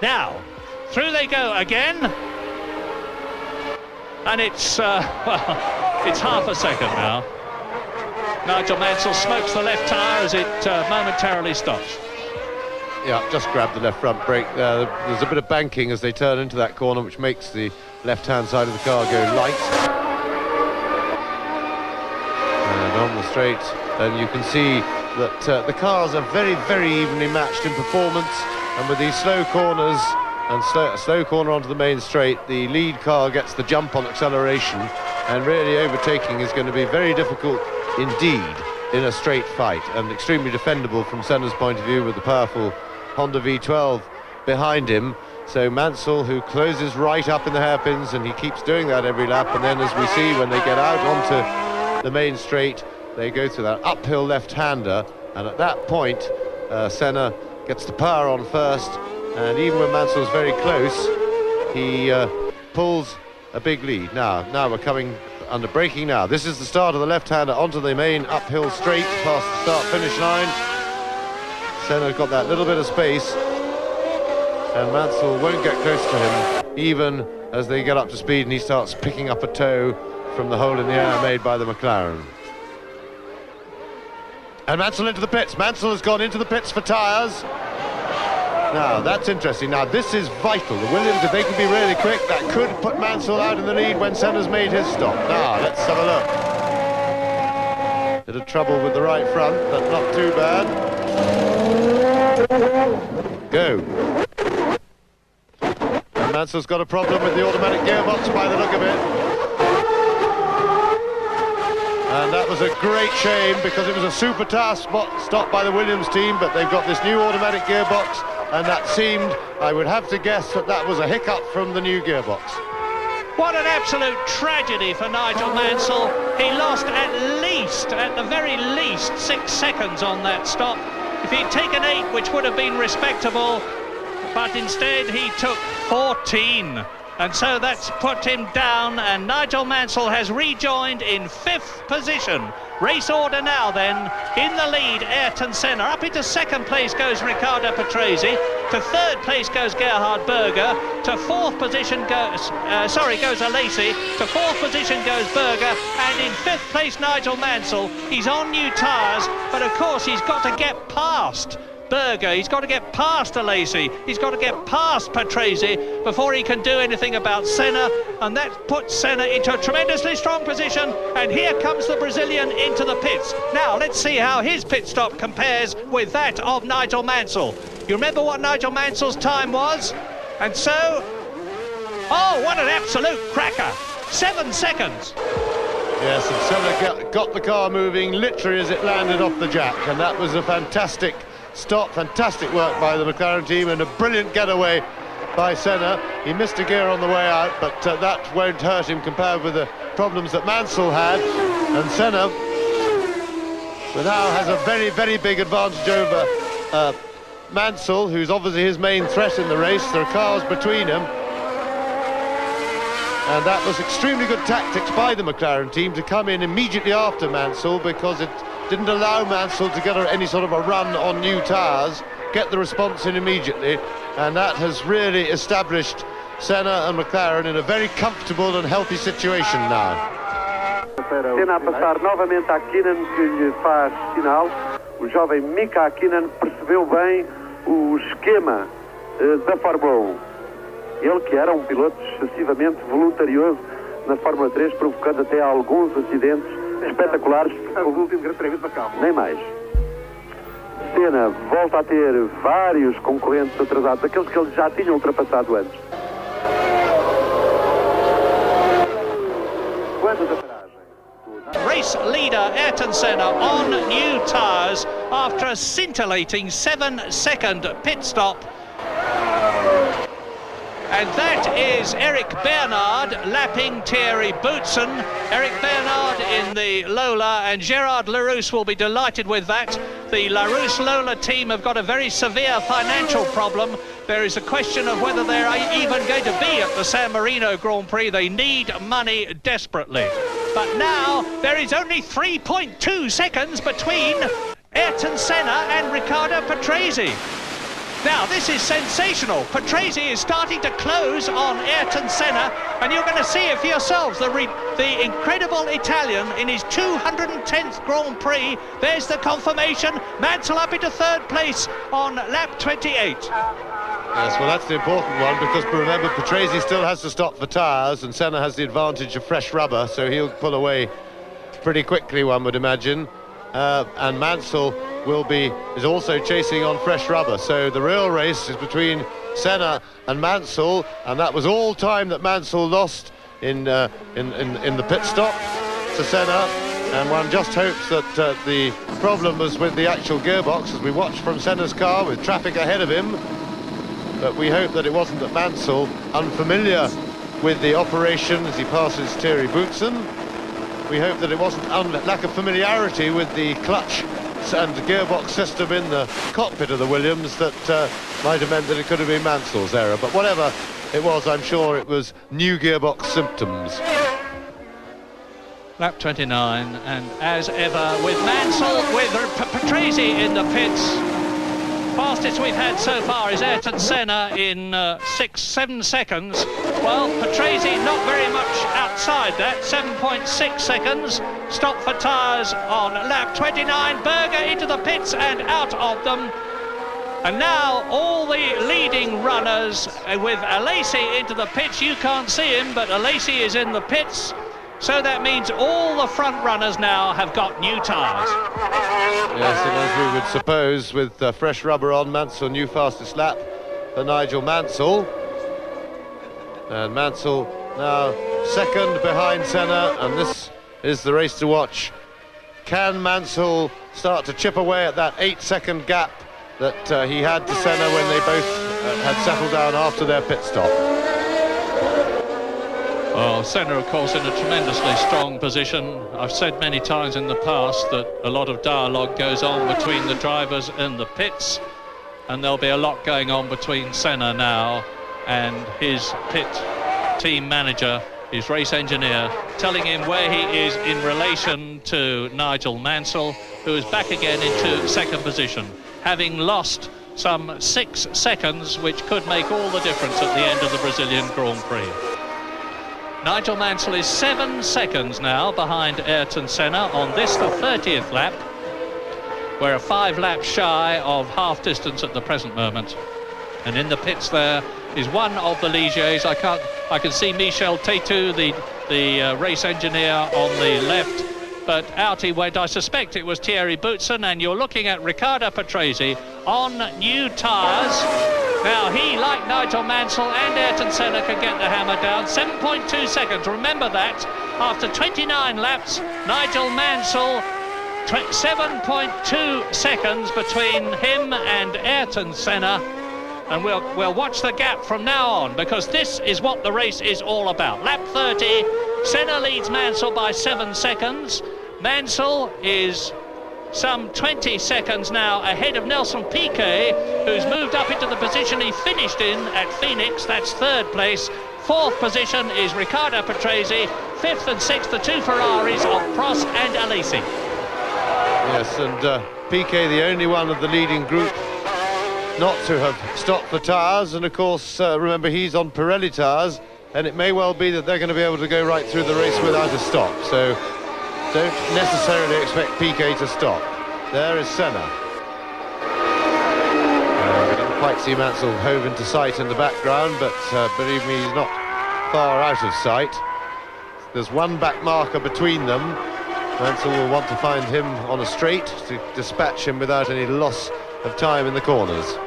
Now, through they go again. And it's, well, it's half a second now. Nigel Mansell smokes the left tyre as it momentarily stops. Yeah, just grab the left front brake. There's a bit of banking as they turn into that corner, which makes the left-hand side of the car go light. And on the straight, and you can see that the cars are very, very evenly matched in performance. And with these slow corners, and a slow corner onto the main straight. The lead car gets the jump on acceleration, and really overtaking is going to be very difficult indeed in a straight fight, and extremely defendable from Senna's point of view with the powerful Honda V12 behind him. So Mansell, who closes right up in the hairpins, and he keeps doing that every lap, and then as we see when they get out onto the main straight, they go through that uphill left-hander, and at that point Senna gets the power on first, and even when Mansell's very close, he pulls a big lead. Now we're coming under braking now. This is the start of the left-hander onto the main uphill straight past the start-finish line. Senna's got that little bit of space, and Mansell won't get close to him even as they get up to speed, and he starts picking up a toe from the hole in the air made by the McLaren. And Mansell into the pits. Mansell has gone into the pits for tyres. Now that's interesting. Now this is vital. The Williams, if they can be really quick, that could put Mansell out in the lead when Senna's made his stop. Now let's have a look. Bit of trouble with the right front, but not too bad. Go. And Mansell's got a problem with the automatic gearbox by the look of it. And that was a great shame, because it was a super task stop by the Williams team, but they've got this new automatic gearbox, and that seemed, I would have to guess, that was a hiccup from the new gearbox. What an absolute tragedy for Nigel Mansell. He lost at the very least 6 seconds on that stop. If he'd taken 8, which would have been respectable, but instead he took 14. And so that's put him down, and Nigel Mansell has rejoined in 5th position. Race order now then, in the lead Ayrton Senna. Up into 2nd place goes Riccardo Patrese. To 3rd place goes Gerhard Berger. To 4th position goes Alesi. To 4th position goes Berger. And in 5th place Nigel Mansell. He's on new tyres, but of course he's got to get past Berger, he's got to get past Alesi, he's got to get past Patrese before he can do anything about Senna, and that puts Senna into a tremendously strong position. And here comes the Brazilian into the pits. Now let's see how his pit stop compares with that of Nigel Mansell. You remember what Nigel Mansell's time was? And so, oh, what an absolute cracker, 7 seconds. Yes, and Senna got the car moving literally as it landed off the jack, and that was a fantastic stop, fantastic work by the McLaren team, and a brilliant getaway by Senna. He missed a gear on the way out, but that won't hurt him compared with the problems that Mansell had. And Senna now has a very, very big advantage over Mansell, who's obviously his main threat in the race. There are cars between them, and that was extremely good tactics by the McLaren team to come in immediately after Mansell, because it didn't allow Mansell to get any sort of a run on new tyres, get the response in immediately, and that has really established Senna and McLaren in a very comfortable and healthy situation now. Senna a passar novamente a Hakkinen, que lhe faz sinal. O jovem Mika Hakkinen percebeu bem o esquema da Fórmula 1. Ele que era um piloto excessivamente voluntarioso na Fórmula 3, provocando até alguns acidentes espetaculares. O último grande prémio de Macau. Nem mais. Senna volta a ter vários concorrentes atrasados, aqueles que ele já tinha ultrapassado antes. Quando da paragem? Race leader Ayrton Senna on new tyres after a scintillating 7-second pit stop. And that is Eric Bernard lapping Thierry Boutsen. Eric Bernard in the Lola, and Gerard Larousse will be delighted with that. The Larousse Lola team have got a very severe financial problem. There is a question of whether they're even going to be at the San Marino Grand Prix. They need money desperately. But now there is only 3.2 seconds between Ayrton Senna and Riccardo Patrese. Now, this is sensational. Patrese is starting to close on Ayrton Senna, and you're going to see it for yourselves. The incredible Italian in his 210th Grand Prix. There's the confirmation. Mansell up into 3rd place on lap 28. Yes, well, that's the important one, because remember, Patrese still has to stop for tyres, and Senna has the advantage of fresh rubber, so he'll pull away pretty quickly, one would imagine. And Mansell is also chasing on fresh rubber. So the real race is between Senna and Mansell, and that was all time that Mansell lost in the pit stop to Senna. And one just hopes that the problem was with the actual gearbox, as we watched from Senna's car with traffic ahead of him. But we hope that it wasn't that Mansell, unfamiliar with the operation as he passes Thierry Boutsen, we hope that it wasn't lack of familiarity with the clutch and gearbox system in the cockpit of the Williams that might have meant that it could have been Mansell's error. But whatever it was, I'm sure it was new gearbox symptoms. Lap 29, and as ever with Mansell, with Patrese in the pits. Fastest we've had so far is Ayrton Senna in 6-7 seconds. Well, Patrese not very much outside that, 7.6 seconds. Stop for tyres on lap 29. Berger into the pits and out of them. And now all the leading runners with Alesi into the pits. You can't see him, but Alesi is in the pits. So that means all the front runners now have got new tyres. Yes, and as we would suppose, with fresh rubber on, Mansell new fastest lap for Nigel Mansell. And Mansell now second behind Senna, and this is the race to watch. Can Mansell start to chip away at that 8-second gap that he had to Senna when they both had settled down after their pit stop? Well, Senna, of course, in a tremendously strong position. I've said many times in the past that a lot of dialogue goes on between the drivers and the pits, and there'll be a lot going on between Senna now and his pit team manager, his race engineer, telling him where he is in relation to Nigel Mansell, who is back again into second position, having lost some 6 seconds, which could make all the difference at the end of the Brazilian Grand Prix. Nigel Mansell is 7 seconds now behind Ayrton Senna on this, the 30th lap. We're 5 laps shy of half distance at the present moment. And in the pits there is one of the Ligiers. I can see Michel Tetu, the race engineer, on the left. But out he went. I suspect it was Thierry Boutsen, and you're looking at Riccardo Patrese on new tyres. Now he, like Nigel Mansell and Ayrton Senna, can get the hammer down. 7.2 seconds, remember that. After 29 laps, Nigel Mansell, 7.2 seconds between him and Ayrton Senna. And we'll watch the gap from now on, because this is what the race is all about. Lap 30, Senna leads Mansell by 7 seconds. Mansell is some 20 seconds now ahead of Nelson Piquet, who's moved up into the position he finished in at Phoenix. That's third place. Fourth position is Riccardo Patrese. Fifth and sixth, the two Ferraris of Prost and Alesi. Yes, and Piquet, the only one of the leading group not to have stopped for tyres, and of course remember he's on Pirelli tyres, and it may well be that they're going to be able to go right through the race without a stop, so don't necessarily expect Piquet to stop. There is Senna. We didn't quite see Mansell hove into sight in the background, but believe me, he's not far out of sight. There's one back marker between them. Mansell will want to find him on a straight to dispatch him without any loss of time in the corners.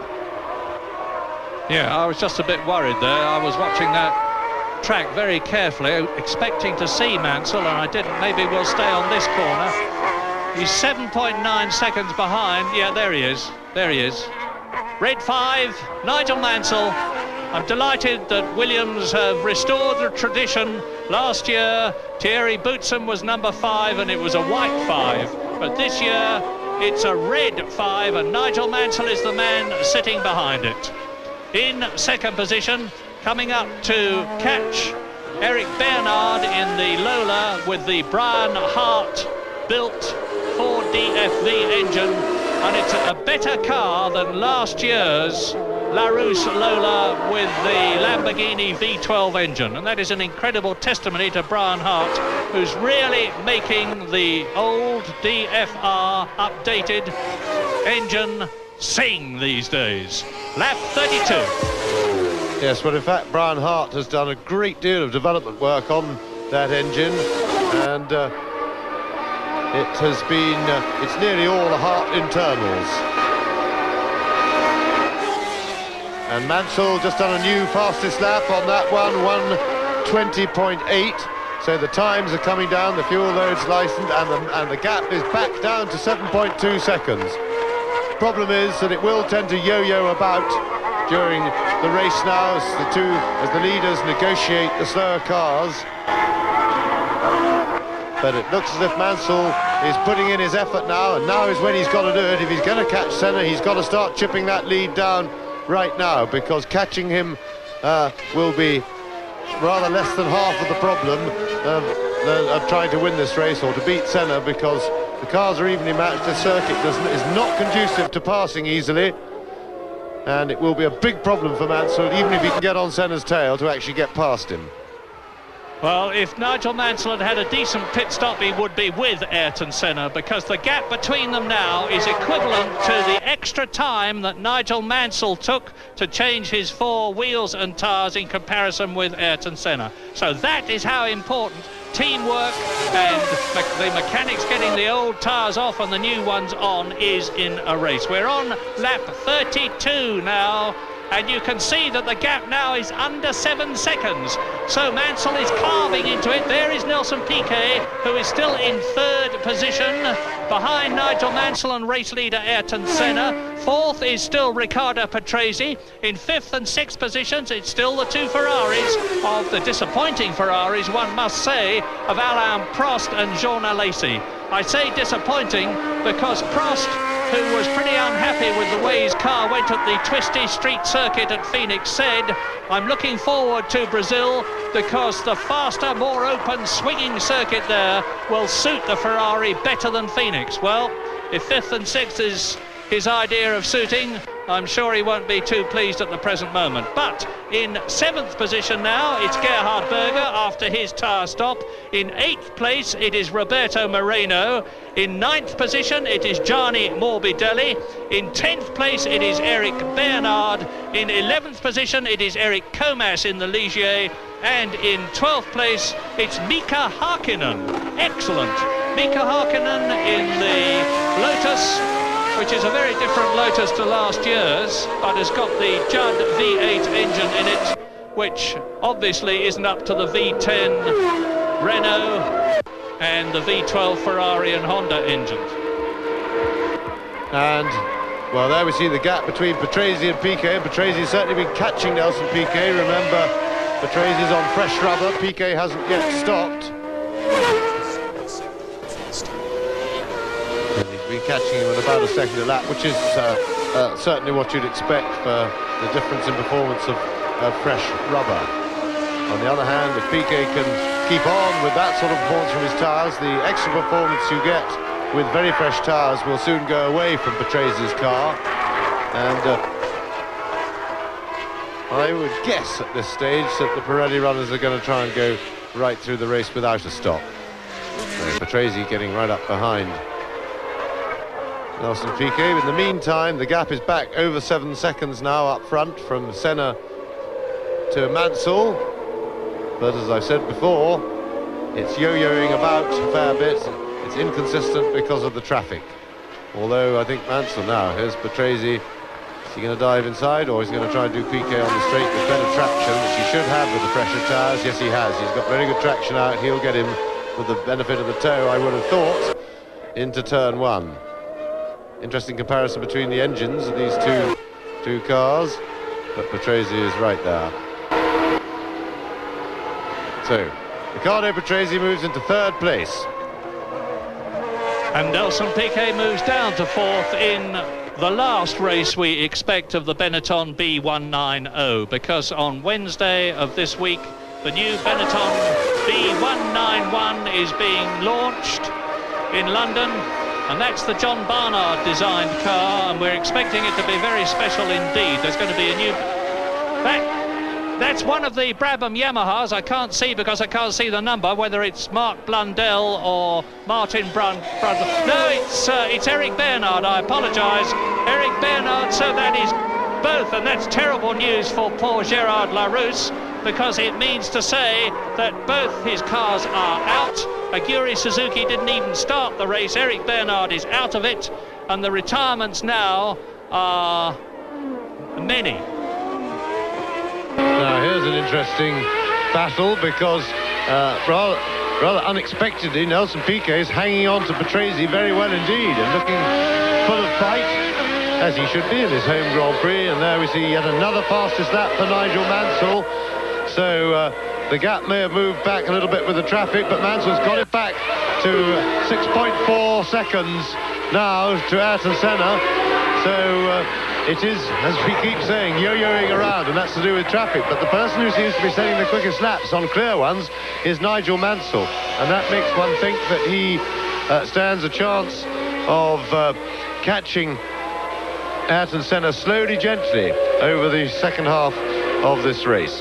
Yeah, I was just a bit worried there. I was watching that track very carefully, expecting to see Mansell, and I didn't. Maybe we'll stay on this corner. He's 7.9 seconds behind. Yeah, there he is. There he is. Red 5, Nigel Mansell. I'm delighted that Williams have restored the tradition. Last year, Thierry Boutsen was number 5, and it was a white 5. But this year, it's a red 5, and Nigel Mansell is the man sitting behind it. In second position, coming up to catch Eric Bernard in the Lola with the Brian Hart built Ford DFV engine, and it's a better car than last year's Larousse Lola with the Lamborghini V12 engine, and that is an incredible testimony to Brian Hart, who's really making the old DFR updated engine sing these days. Lap 32. Yes, well, in fact, Brian Hart has done a great deal of development work on that engine, and it has been, it's nearly all the Hart internals. And Mansell just done a new fastest lap on that one, 1:20.8. So the times are coming down, the fuel load's licensed, and the gap is back down to 7.2 seconds. Problem is that it will tend to yo-yo about during the race now as the leaders negotiate the slower cars. But it looks as if Mansell is putting in his effort now, and now is when he's got to do it. If he's going to catch Senna, he's got to start chipping that lead down right now, because catching him will be rather less than half of the problem of trying to win this race or to beat Senna, because the cars are evenly matched. The circuit is not conducive to passing easily, and it will be a big problem for Mansell, even if he can get on Senna's tail, to actually get past him. Well, if Nigel Mansell had had a decent pit stop, he would be with Ayrton Senna, because the gap between them now is equivalent to the extra time that Nigel Mansell took to change his 4 wheels and tyres in comparison with Ayrton Senna. So that is how important teamwork and the mechanics getting the old tyres off and the new ones on is in a race. We're on lap 32 now, and you can see that the gap now is under 7 seconds. So Mansell is carving into it. There is Nelson Piquet, who is still in 3rd position behind Nigel Mansell and race leader Ayrton Senna. 4th is still Riccardo Patrese. In 5th and 6th positions, it's still the 2 Ferraris, of the disappointing Ferraris, one must say, of Alain Prost and Jean Alesi. I say disappointing because Prost, who was pretty unhappy with the way his car went at the twisty street circuit at Phoenix, said, "I'm looking forward to Brazil because the faster, more open, swinging circuit there will suit the Ferrari better than Phoenix." Well, if 5th and 6th is his idea of suiting, I'm sure he won't be too pleased at the present moment. But in 7th position now, it's Gerhard Berger after his tyre stop. In 8th place, it is Roberto Moreno. In 9th position, it is Gianni Morbidelli. In 10th place, it is Eric Bernard. In 11th position, it is Eric Comas in the Ligier. And in 12th place, it's Mika Hakkinen. Excellent. Mika Hakkinen in the Lotus, which is a very different Lotus to last year's, but has got the Judd V8 engine in it, which obviously isn't up to the V10 Renault and the V12 Ferrari and Honda engines. And, well, there we see the gap between Patrese and Piquet, and Patrese has certainly been catching Nelson Piquet. Remember, Patrese is on fresh rubber, Piquet hasn't yet stopped. Been catching him at about a second a lap, which is certainly what you'd expect for the difference in performance of fresh rubber. On the other hand, if Piquet can keep on with that sort of performance from his tyres, the extra performance you get with very fresh tyres will soon go away from Patrese's car. And I would guess at this stage that the Pirelli runners are going to try and go right through the race without a stop. So Patrese getting right up behind Nelson Piquet. In the meantime, the gap is back over 7 seconds now up front from Senna to Mansell. But as I said before, it's yo-yoing about a fair bit. It's inconsistent because of the traffic. Although I think Mansell now, here's Patrese. Is he going to dive inside, or is he going to try and do Piquet on the straight with better traction, which he should have with the fresher tyres? Yes, he has. He's got very good traction out. He'll get him with the benefit of the toe, I would have thought, into turn 1. Interesting comparison between the engines of these two cars, but Patrese is right there. So, Riccardo Patrese moves into 3rd place. And Nelson Piquet moves down to 4th in the last race we expect of the Benetton B190, because on Wednesday of this week, the new Benetton B191 is being launched in London. And that's the John Barnard designed car, and we're expecting it to be very special indeed. There's going to be a new... That's one of the Brabham Yamahas. I can't see because I can't see the number, whether it's Mark Blundell or Martin Brun. No, it's Eric Bernard, I apologise. Eric Bernard, so that is both, and that's terrible news for poor Gerard Larousse, because it means to say that both his cars are out. Aguri Suzuki didn't even start the race. Eric Bernard is out of it, and the retirements now are many. Now here's an interesting battle, because rather unexpectedly Nelson Piquet is hanging on to Patrese very well indeed and looking full of fight, as he should be in his home Grand Prix. And there we see yet another fastest lap for Nigel Mansell. So the gap may have moved back a little bit with the traffic, but Mansell's got it back to 6.4 seconds now to Ayrton Senna. So it is, as we keep saying, yo-yoing around, and that's to do with traffic. But the person who seems to be setting the quickest laps on clear ones is Nigel Mansell, and that makes one think that he stands a chance of catching Ayrton Senna slowly, gently over the second half of this race.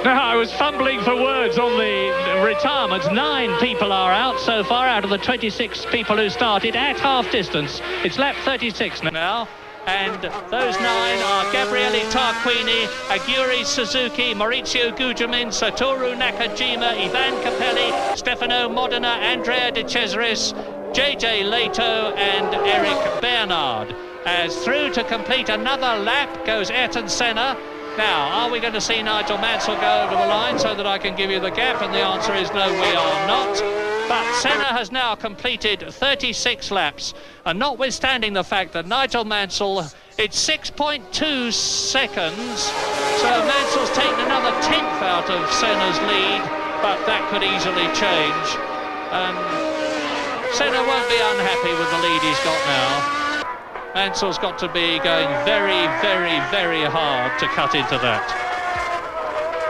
Now, I was fumbling for words on the retirements. 9 people are out so far out of the 26 people who started at half distance. It's lap 36 now. And those 9 are Gabriele Tarquini, Aguri Suzuki, Maurizio Gugelmin, Satoru Nakajima, Ivan Capelli, Stefano Modena, Andrea De Cesaris, JJ Leto and Eric Bernard. As through to complete another lap goes Ayrton Senna. Now, are we going to see Nigel Mansell go over the line so that I can give you the gap? And the answer is no, we are not. But Senna has now completed 36 laps, and notwithstanding the fact that Nigel Mansell, it's 6.2 seconds, so Mansell's taken another 10th out of Senna's lead, but that could easily change. Senna won't be unhappy with the lead he's got now. Mansell's got to be going very, very, very hard to cut into that.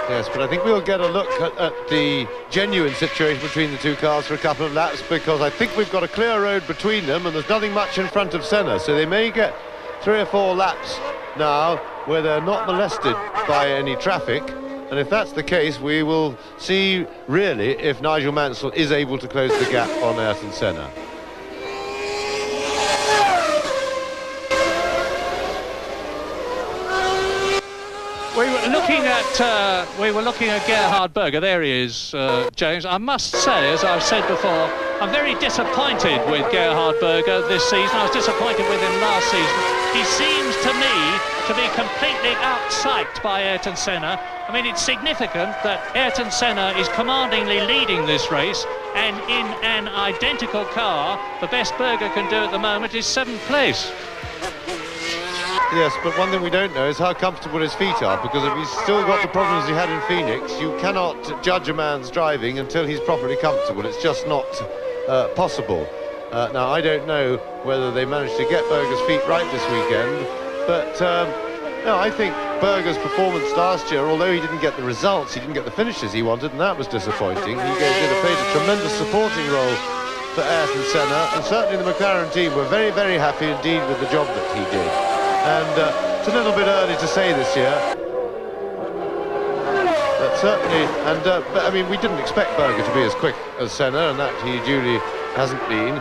Yes, but I think we'll get a look at the genuine situation between the two cars for a couple of laps, because I think we've got a clear road between them and there's nothing much in front of Senna, so they may get 3 or 4 laps now where they're not molested by any traffic, and if that's the case, we will see really if Nigel Mansell is able to close the gap on Ayrton Senna. We were looking at Gerhard Berger. There he is, James. I must say, as I've said before, I'm very disappointed with Gerhard Berger this season. I was disappointed with him last season. He seems to me to be completely outpsyched by Ayrton Senna. I mean, it's significant that Ayrton Senna is commandingly leading this race, and in an identical car, the best Berger can do at the moment is 7th place. Yes, but one thing we don't know is how comfortable his feet are, because if he's still got the problems he had in Phoenix, you cannot judge a man's driving until he's properly comfortable. It's just not possible. Now, I don't know whether they managed to get Berger's feet right this weekend, but no, I think Berger's performance last year, although he didn't get the results, he didn't get the finishes he wanted, and that was disappointing. He played a tremendous supporting role for Ayrton Senna, and certainly the McLaren team were very, very happy indeed with the job that he did. And it's a little bit early to say this year, but certainly, but I mean, we didn't expect Berger to be as quick as Senna, and that he duly hasn't been.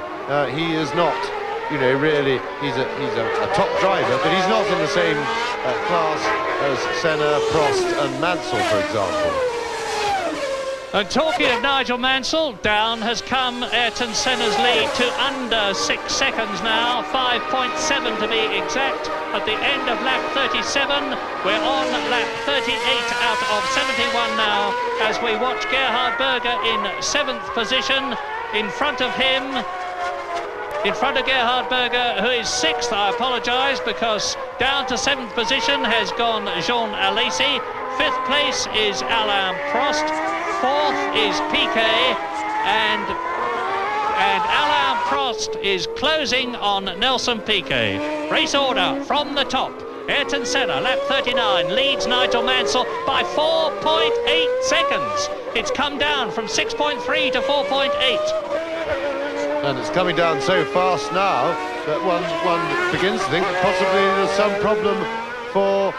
He is not, you know, really, he's a top driver, but he's not in the same class as Senna, Prost and Mansell, for example. And talking of Nigel Mansell, down has come Ayrton Senna's lead to under 6 seconds now, 5.7 to be exact. At the end of lap 37, we're on lap 38 out of 71 now, as we watch Gerhard Berger in 7th position. In front of him, in front of Gerhard Berger, who is 6th, I apologise, because down to 7th position has gone Jean Alesi. 5th place is Alain Prost. 4th is Piquet, and Alain Prost is closing on Nelson Piquet. Race order from the top. Ayrton Senna, lap 39, leads Nigel Mansell by 4.8 seconds. It's come down from 6.3 to 4.8. And it's coming down so fast now that one begins to think that possibly there's some problem for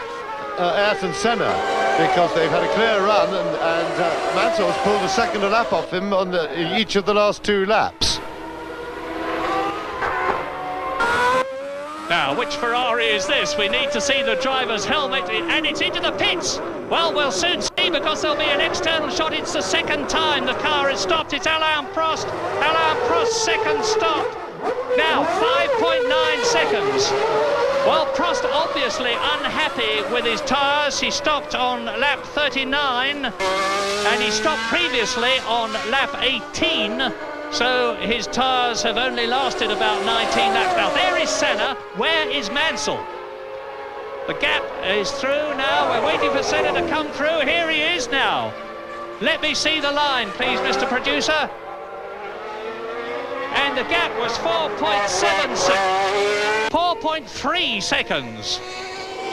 Ayrton Senna, because they've had a clear run, and Mansell has pulled a second lap off him on each of the last 2 laps. Now, which Ferrari is this? We need to see the driver's helmet, and it's into the pits. Well, we'll soon see. because there'll be an external shot. It's the second time the car has stopped. It's Alain Prost. Alain Prost's second stop. Now 5.9 seconds. Well, Prost obviously unhappy with his tyres. He stopped on lap 39 and he stopped previously on lap 18. So his tyres have only lasted about 19 laps. Now there is Senna. Where is Mansell? The gap is through now. We're waiting for Senna to come through. Here he is now. Let me see the line, please, Mr. Producer. And the gap was 4.7 seconds. 4.3 seconds.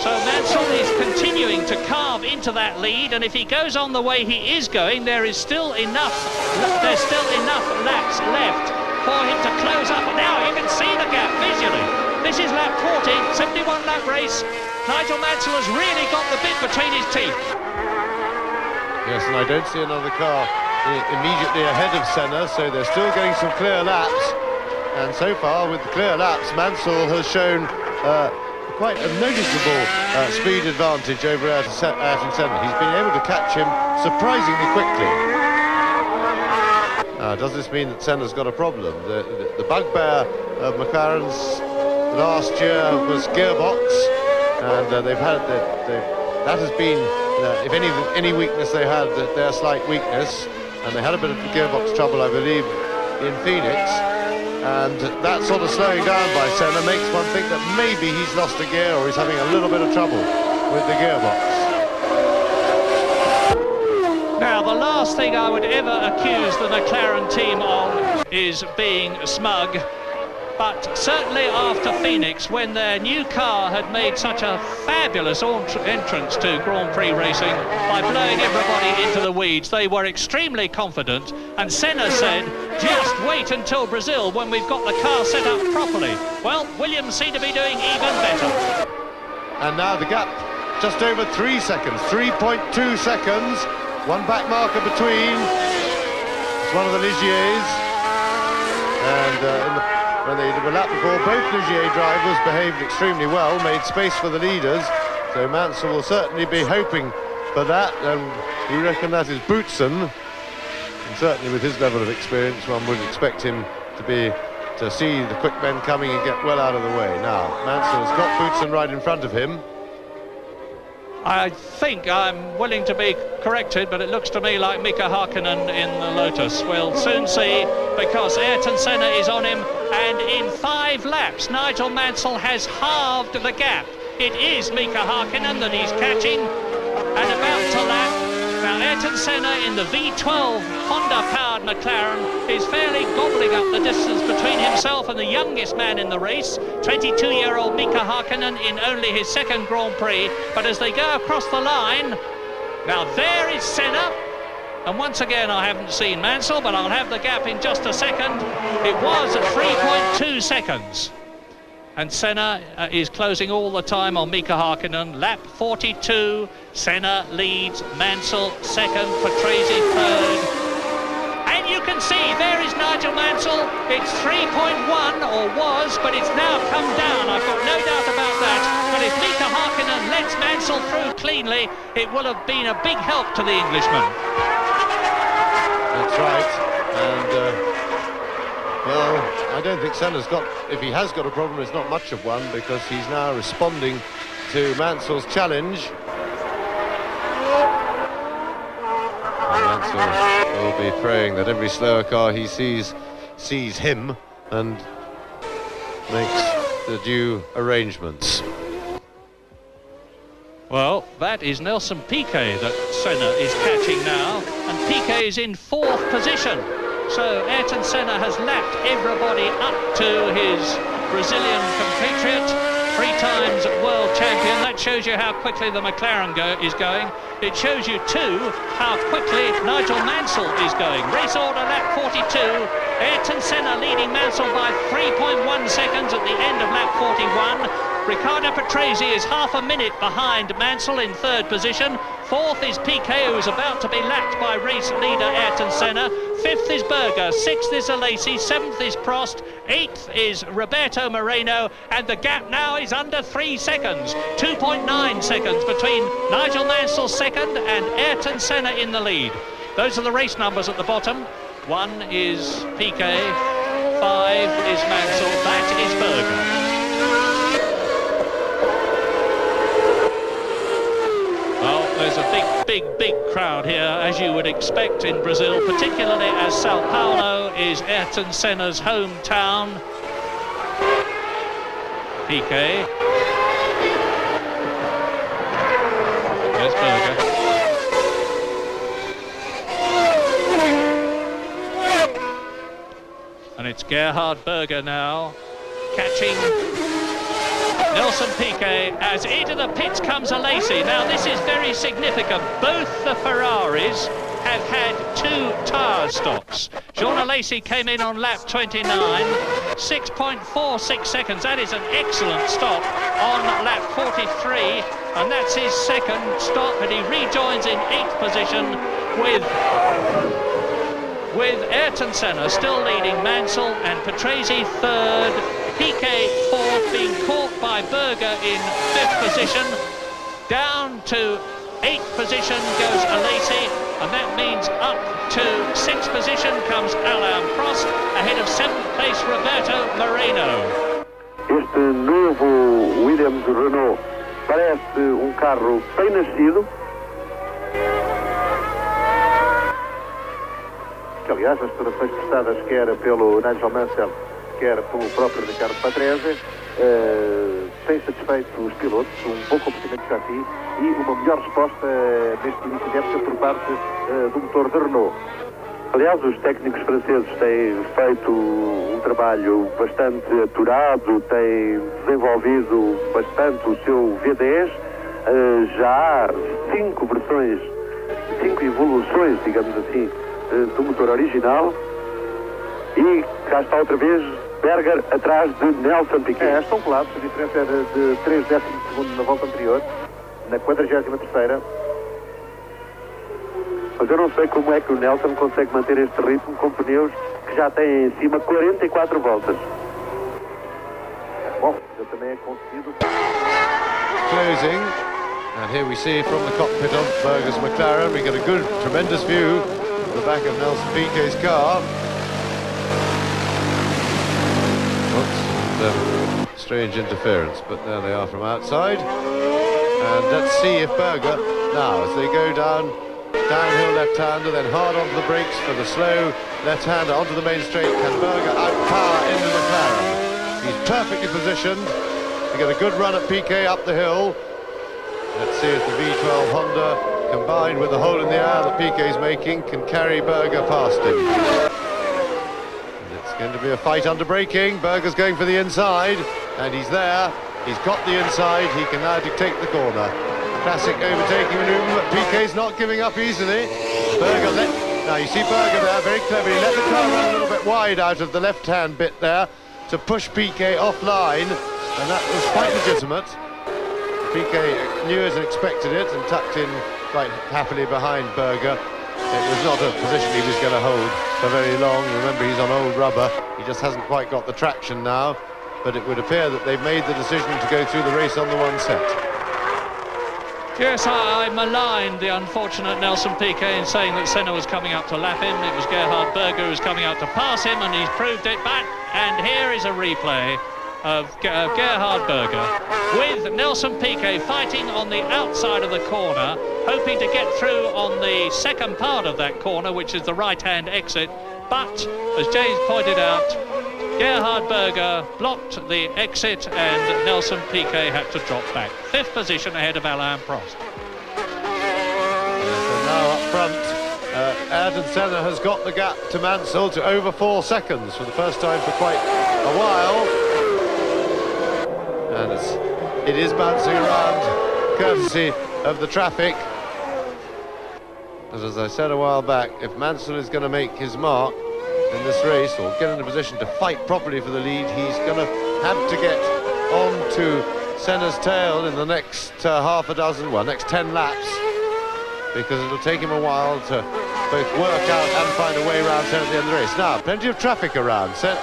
So Mansell is continuing to carve into that lead, and if he goes on the way he is going, there's still enough laps left for him to close up. And now you can see the gap visually. This is lap 40, 71 lap race. Nigel Mansell has really got the bit between his teeth. Yes, and I don't see another car immediately ahead of Senna, so they're still getting some clear laps. And so far, with the clear laps, Mansell has shown quite a noticeable speed advantage over Ayrton Senna. He's been able to catch him surprisingly quickly. Does this mean that Senna's got a problem? The bugbear of McLaren's last year was gearbox, and that has been, if any weakness they had, their slight weakness, and they had a bit of gearbox trouble, I believe, in Phoenix. And that sort of slowing down by Senna makes one think that maybe he's lost a gear or he's having a little bit of trouble with the gearbox. Now, the last thing I would ever accuse the McLaren team of is being smug. But certainly after Phoenix, when their new car had made such a fabulous entrance to Grand Prix racing by blowing everybody into the weeds, they were extremely confident. And Senna said, just wait until Brazil when we've got the car set up properly. Well, Williams seem to be doing even better. And now the gap just over 3 seconds, 3.2 seconds. One back marker between. It's one of the Ligiers. And when they did a lap before, both Ligier drivers behaved extremely well, made space for the leaders. So Mansell will certainly be hoping for that, and we reckon that is Boutsen. And certainly with his level of experience, one would expect him to see the quick men coming and get well out of the way. Now, Mansell's got Boutsen right in front of him. I think I'm willing to be corrected, but it looks to me like Mika Hakkinen in the Lotus. We'll soon see, because Ayrton Senna is on him, and in 5 laps, Nigel Mansell has halved the gap. It is Mika Hakkinen that he's catching, and about to lap. Now, Ayrton Senna in the V12 Honda-powered McLaren is fairly gobbling up the distance between himself and the youngest man in the race, 22-year-old Mika Hakkinen in only his second Grand Prix. But as they go across the line, now there is Senna. And once again, I haven't seen Mansell, but I'll have the gap in just a second. It was at 3.2 seconds. And Senna is closing all the time on Mika Hakkinen. Lap 42, Senna leads, Mansell second, Patrese third. And you can see, there is Nigel Mansell. It's 3.1, or was, but it's now come down. I've got no doubt about that. But if Mika Hakkinen lets Mansell through cleanly, it will have been a big help to the Englishman. That's right. And well, I don't think Senna's got, if he has got a problem, it's not much of one, because he's now responding to Mansell's challenge. And Mansell will be praying that every slower car he sees him and makes the due arrangements. Well, that is Nelson Piquet that Senna is catching now, and Piquet is in 4th position. So Ayrton Senna has lapped everybody up to his Brazilian compatriot, 3 times world champion. That shows you how quickly the McLaren is going. It shows you too how quickly Nigel Mansell is going. Race order lap 42. Ayrton Senna leading Mansell by 3.1 seconds at the end of lap 41. Riccardo Patrese is half a minute behind Mansell in third position. Fourth is Piquet, who is about to be lapped by race leader Ayrton Senna. Fifth is Berger, sixth is Alesi, seventh is Prost, eighth is Roberto Moreno, and the gap now is under 3 seconds. 2.9 seconds between Nigel Mansell second and Ayrton Senna in the lead. Those are the race numbers at the bottom. 1 is Piquet, 5 is Mansell, that is Berger. There's a big crowd here, as you would expect in Brazil, particularly as Sao Paulo is Ayrton Senna's hometown. Piquet. There's Berger. And it's Gerhard Berger now, catching Nelson Piquet, as into the pits comes Alesi. Now this is very significant. Both the Ferraris have had 2 tyre stops. Jean Alesi came in on lap 29, 6.46 seconds. That is an excellent stop on lap 43, and that's his second stop, and he rejoins in 8th position with Ayrton Senna still leading Mansell and Patrese third. Piquet fourth, being caught by Berger in 5th position. Down to 8th position goes Alesi, and that means up to 6th position comes Alain Prost, ahead of 7th place Roberto Moreno. Este novo Williams Renault parece carro bem nascido, que aliás as declarações prestadas quer pelo Nigel Mansell, quer pelo próprio Riccardo Patrese, tem satisfeito os pilotos, bom comportamento de chassi e uma melhor resposta neste início de época por parte do motor da Renault. Aliás, os técnicos franceses têm feito um trabalho bastante apurado, têm desenvolvido bastante o seu V10, já há 5 versões, 5 evoluções, digamos assim, do motor original, e cá está outra vez Berger atrás de Nelson Piquet. Estão colados, a diferença era de 3 décimos de segundo na volta anterior, na 43ª. Mas eu não sei como é que o Nelson consegue manter este ritmo com pneus que já têm em cima 44 voltas. Bom, eu também é conseguido. Closing, and here we see from the cockpit of Berger's McLaren, we get a good, tremendous view of the back of Nelson Piquet's car. Strange interference, but there they are from outside. And let's see if Berger, now as they go downhill left-hander, then hard onto the brakes for the slow left-hander onto the main straight, can Berger outpower into McLaren? He's perfectly positioned to get a good run at Piquet up the hill. Let's see if the V12 Honda, combined with the hole in the air that Piquet's making, can carry Berger past him. Going to be a fight under braking. Berger's going for the inside, and he's there. He's got the inside. He can now dictate the corner. Classic overtaking manoeuvre, but Piquet's not giving up easily. Berger now you see Berger there, very cleverly let the car run a little bit wide out of the left-hand bit there to push Piquet offline, and that was quite legitimate. Piquet knew it and expected it and tucked in quite happily behind Berger. It was not a position he was going to hold for very long. Remember, he's on old rubber. He just hasn't quite got the traction now. But it would appear that they've made the decision to go through the race on the one set. Yes, I maligned the unfortunate Nelson Piquet in saying that Senna was coming up to lap him. It was Gerhard Berger who was coming up to pass him, and he's proved it back. And here is a replay of Gerhard Berger with Nelson Piquet fighting on the outside of the corner, hoping to get through on the second part of that corner, which is the right-hand exit. But, as James pointed out, Gerhard Berger blocked the exit and Nelson Piquet had to drop back. 5th position ahead of Alain Prost. So now up front, Ayrton Senna has got the gap to Mansell to over 4 seconds for the first time for quite a while. And it is bouncing around, courtesy of the traffic. As I said a while back, if Mansell is going to make his mark in this race, or get in a position to fight properly for the lead, he's going to have to get on to Senna's tail in the next next 10 laps, because it'll take him a while to both work out and find a way around Senna at the end of the race. Now, plenty of traffic around. And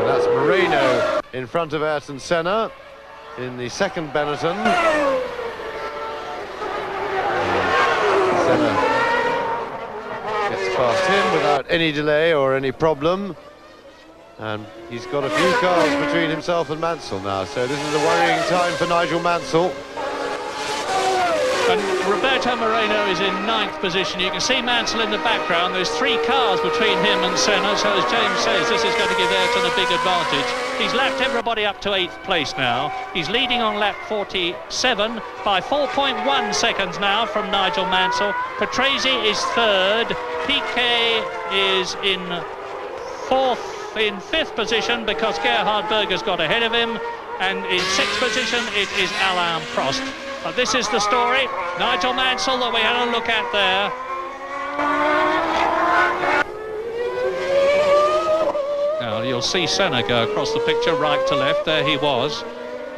that's Moreno in front of Ayrton Senna in the second Benetton. Senna gets past him without any delay or any problem, and he's got a few cars between himself and Mansell now, so this is a worrying time for Nigel Mansell. And Roberto Moreno is in 9th position. You can see Mansell in the background. There's 3 cars between him and Senna, so as James says, this is going to give Ayrton a big advantage. He's lapped everybody up to 8th place now. He's leading on lap 47 by 4.1 seconds now from Nigel Mansell. Patrese is 3rd. Piquet is in 5th position because Gerhard Berger's got ahead of him. And in 6th position, it is Alain Prost. But this is the story. Nigel Mansell that we had a look at there. Now you'll see Senna go across the picture right to left. There he was.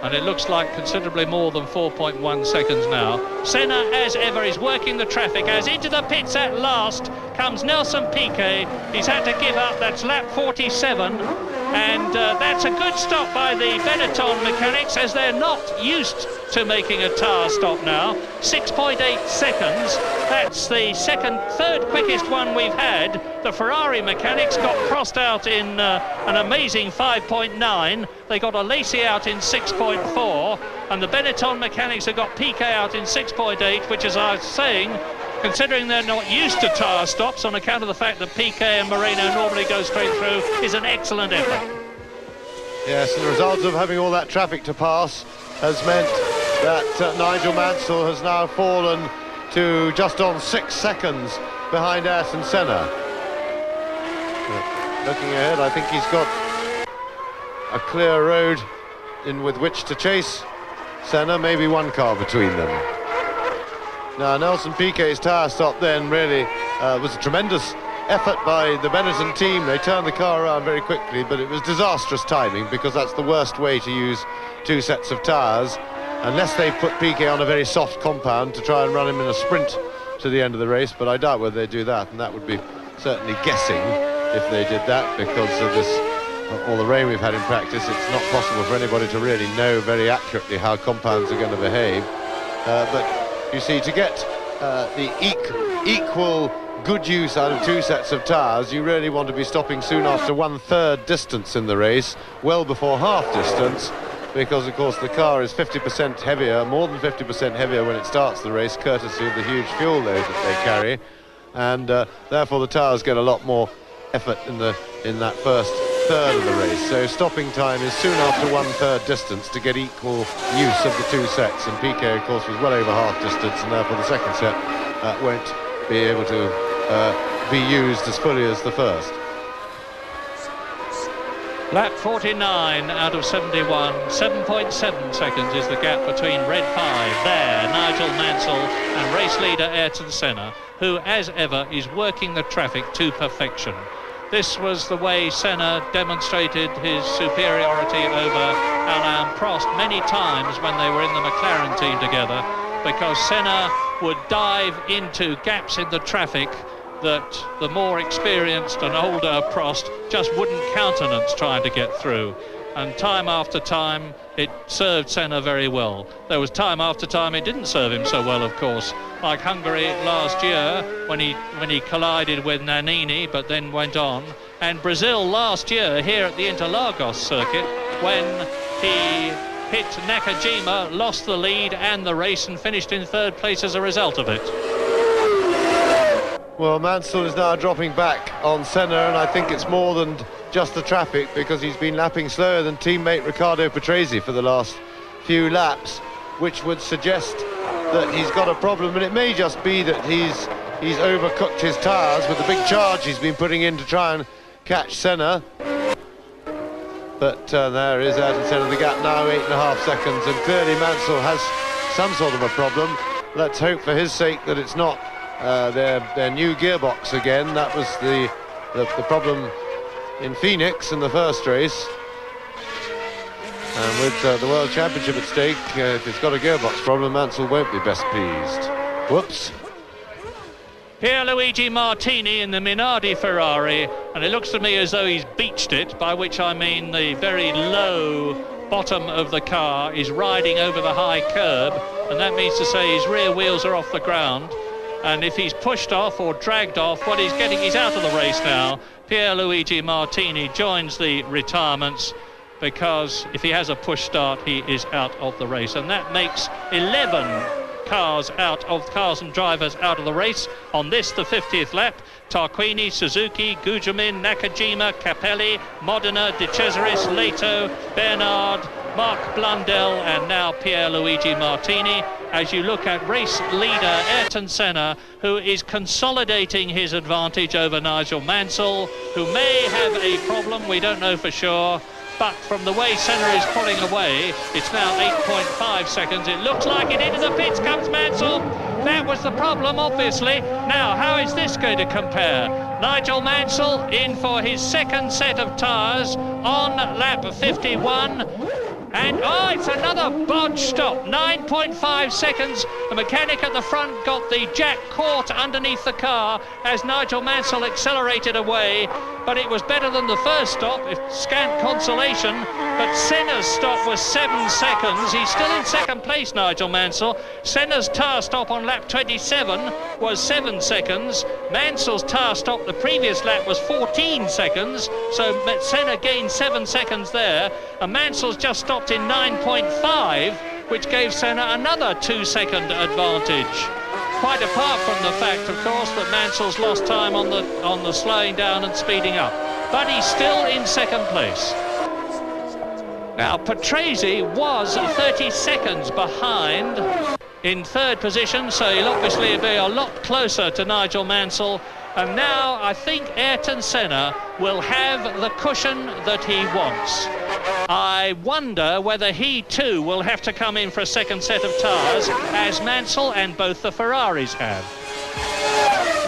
And it looks like considerably more than 4.1 seconds now. Senna, as ever, is working the traffic. As into the pits at last comes Nelson Piquet. He's had to give up. That's lap 47. And that's a good stop by the Benetton mechanics, as they're not used to making a tyre stop now. 6.8 seconds. That's the third quickest one we've had. The Ferrari mechanics got Prost out in an amazing 5.9. They got Alesi out in 6.4. And the Benetton mechanics have got Piquet out in 6.8, which, as I was saying, considering they're not used to tyre stops on account of the fact that Piquet and Moreno normally go straight through, is an excellent effort. Yes, and the result of having all that traffic to pass has meant that Nigel Mansell has now fallen to just on 6 seconds behind Ayrton Senna. Looking ahead, I think he's got a clear road in with which to chase Senna, maybe 1 car between them. Now, Nelson Piquet's tyre stop then really was a tremendous effort by the Benetton team. They turned the car around very quickly, but it was disastrous timing, because that's the worst way to use 2 sets of tyres, unless they put Piquet on a very soft compound to try and run him in a sprint to the end of the race. But I doubt whether they do that, and that would be certainly guessing if they did that, because of this all the rain we've had in practice. It's not possible for anybody to really know very accurately how compounds are going to behave. But you see, to get the equal good use out of 2 sets of tyres, you really want to be stopping soon after 1/3 distance in the race, well before half distance, because of course the car is 50% heavier, more than 50% heavier when it starts the race, courtesy of the huge fuel load that they carry, and therefore the tyres get a lot more effort in that first third of the race. So stopping time is soon after 1/3 distance to get equal use of the 2 sets, and Piquet of course was well over half distance, and therefore the second set won't be able to be used as fully as the first. Lap 49 out of 71, 7.7 seconds is the gap between Red 5 there, Nigel Mansell, and race leader Ayrton Senna, who as ever is working the traffic to perfection. This was the way Senna demonstrated his superiority over Alain Prost many times when they were in the McLaren team together, because Senna would dive into gaps in the traffic that the more experienced and older Prost just wouldn't countenance trying to get through. And time after time it served Senna very well. There was time after time it didn't serve him so well, of course, like Hungary last year when he collided with Nannini but then went on, and Brazil last year here at the Interlagos circuit when he hit Nakajima, lost the lead and the race, and finished in 3rd place as a result of it. Well, Mansell is now dropping back on Senna, and I think it's more than just the traffic, because he's been lapping slower than teammate Riccardo Patrese for the last few laps, which would suggest that he's got a problem, and it may just be that he's overcooked his tyres with the big charge he's been putting in to try and catch Senna. But there is Ayrton Senna, the gap now 8.5 seconds, and clearly Mansell has some sort of a problem. Let's hope for his sake that it's not their new gearbox again. That was the the problem in Phoenix in the first race. And with the World Championship at stake, if it's got a gearbox problem, Mansell won't be best pleased. Whoops. Pierluigi Martini in the Minardi Ferrari, and it looks to me as though he's beached it, by which I mean the very low bottom of the car is riding over the high curb, and that means to say his rear wheels are off the ground. And if he's pushed off or dragged off, what he's getting, he's out of the race now. Pierluigi Martini joins the retirements, because if he has a push start, he is out of the race, and that makes 11 cars and drivers out of the race on this, the 50th lap. Tarquini, Suzuki, Gujamin, Nakajima, Capelli, Modena, De Cesaris, Leto, Bernard, Mark Blundell, and now Pierluigi Martini. As you look at race leader Ayrton Senna, who is consolidating his advantage over Nigel Mansell, who may have a problem, we don't know for sure. But from the way Senna is pulling away, it's now 8.5 seconds. It looks like it. Into the pits comes Mansell. That was the problem, obviously. Now, how is this going to compare? Nigel Mansell in for his second set of tyres on lap 51. And, oh, it's another bodge stop. 9.5 seconds. The mechanic at the front got the jack caught underneath the car as Nigel Mansell accelerated away. But it was better than the first stop, if scant consolation. But Senna's stop was 7 seconds. He's still in second place, Nigel Mansell. Senna's tyre stop on lap 27 was 7 seconds. Mansell's tyre stop the previous lap was 14 seconds. So Senna gained 7 seconds there. And Mansell's just stopped in 9.5, which gave Senna another 2-second advantage. Quite apart from the fact, of course, that Mansell's lost time on the slowing down and speeding up. But he's still in second place. Now, Patrese was 30 seconds behind in third position, so he'll obviously be a lot closer to Nigel Mansell. And now I think Ayrton Senna will have the cushion that he wants. I wonder whether he too will have to come in for a second set of tyres, as Mansell and both the Ferraris have.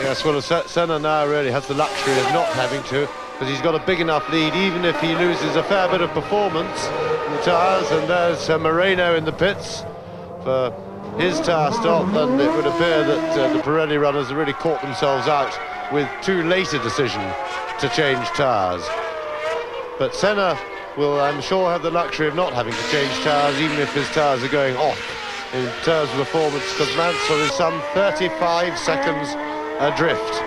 Yes, well, Senna now really has the luxury of not having to, because he's got a big enough lead, even if he loses a fair bit of performance in the tyres. And there's Moreno in the pits for his tyre stop, and it would appear that the Pirelli runners have really caught themselves out with too late a decision to change tyres. But Senna will, I'm sure, have the luxury of not having to change tyres, even if his tyres are going off in terms of performance, because Mansell is some 35 seconds adrift.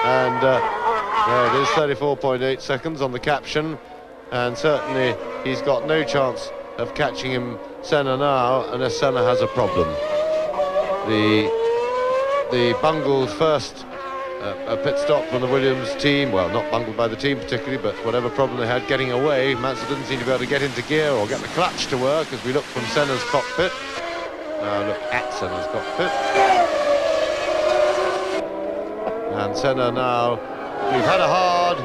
And there it is, 34.8 seconds on the caption, and certainly he's got no chance of catching him, Senna, now, unless Senna has a problem. The bungled first a pit stop from the Williams team, well, not bungled by the team particularly, but whatever problem they had getting away, Mansell didn't seem to be able to get into gear or get the clutch to work as we look from Senna's cockpit. Look at Senna's cockpit. And Senna now, we've had a hard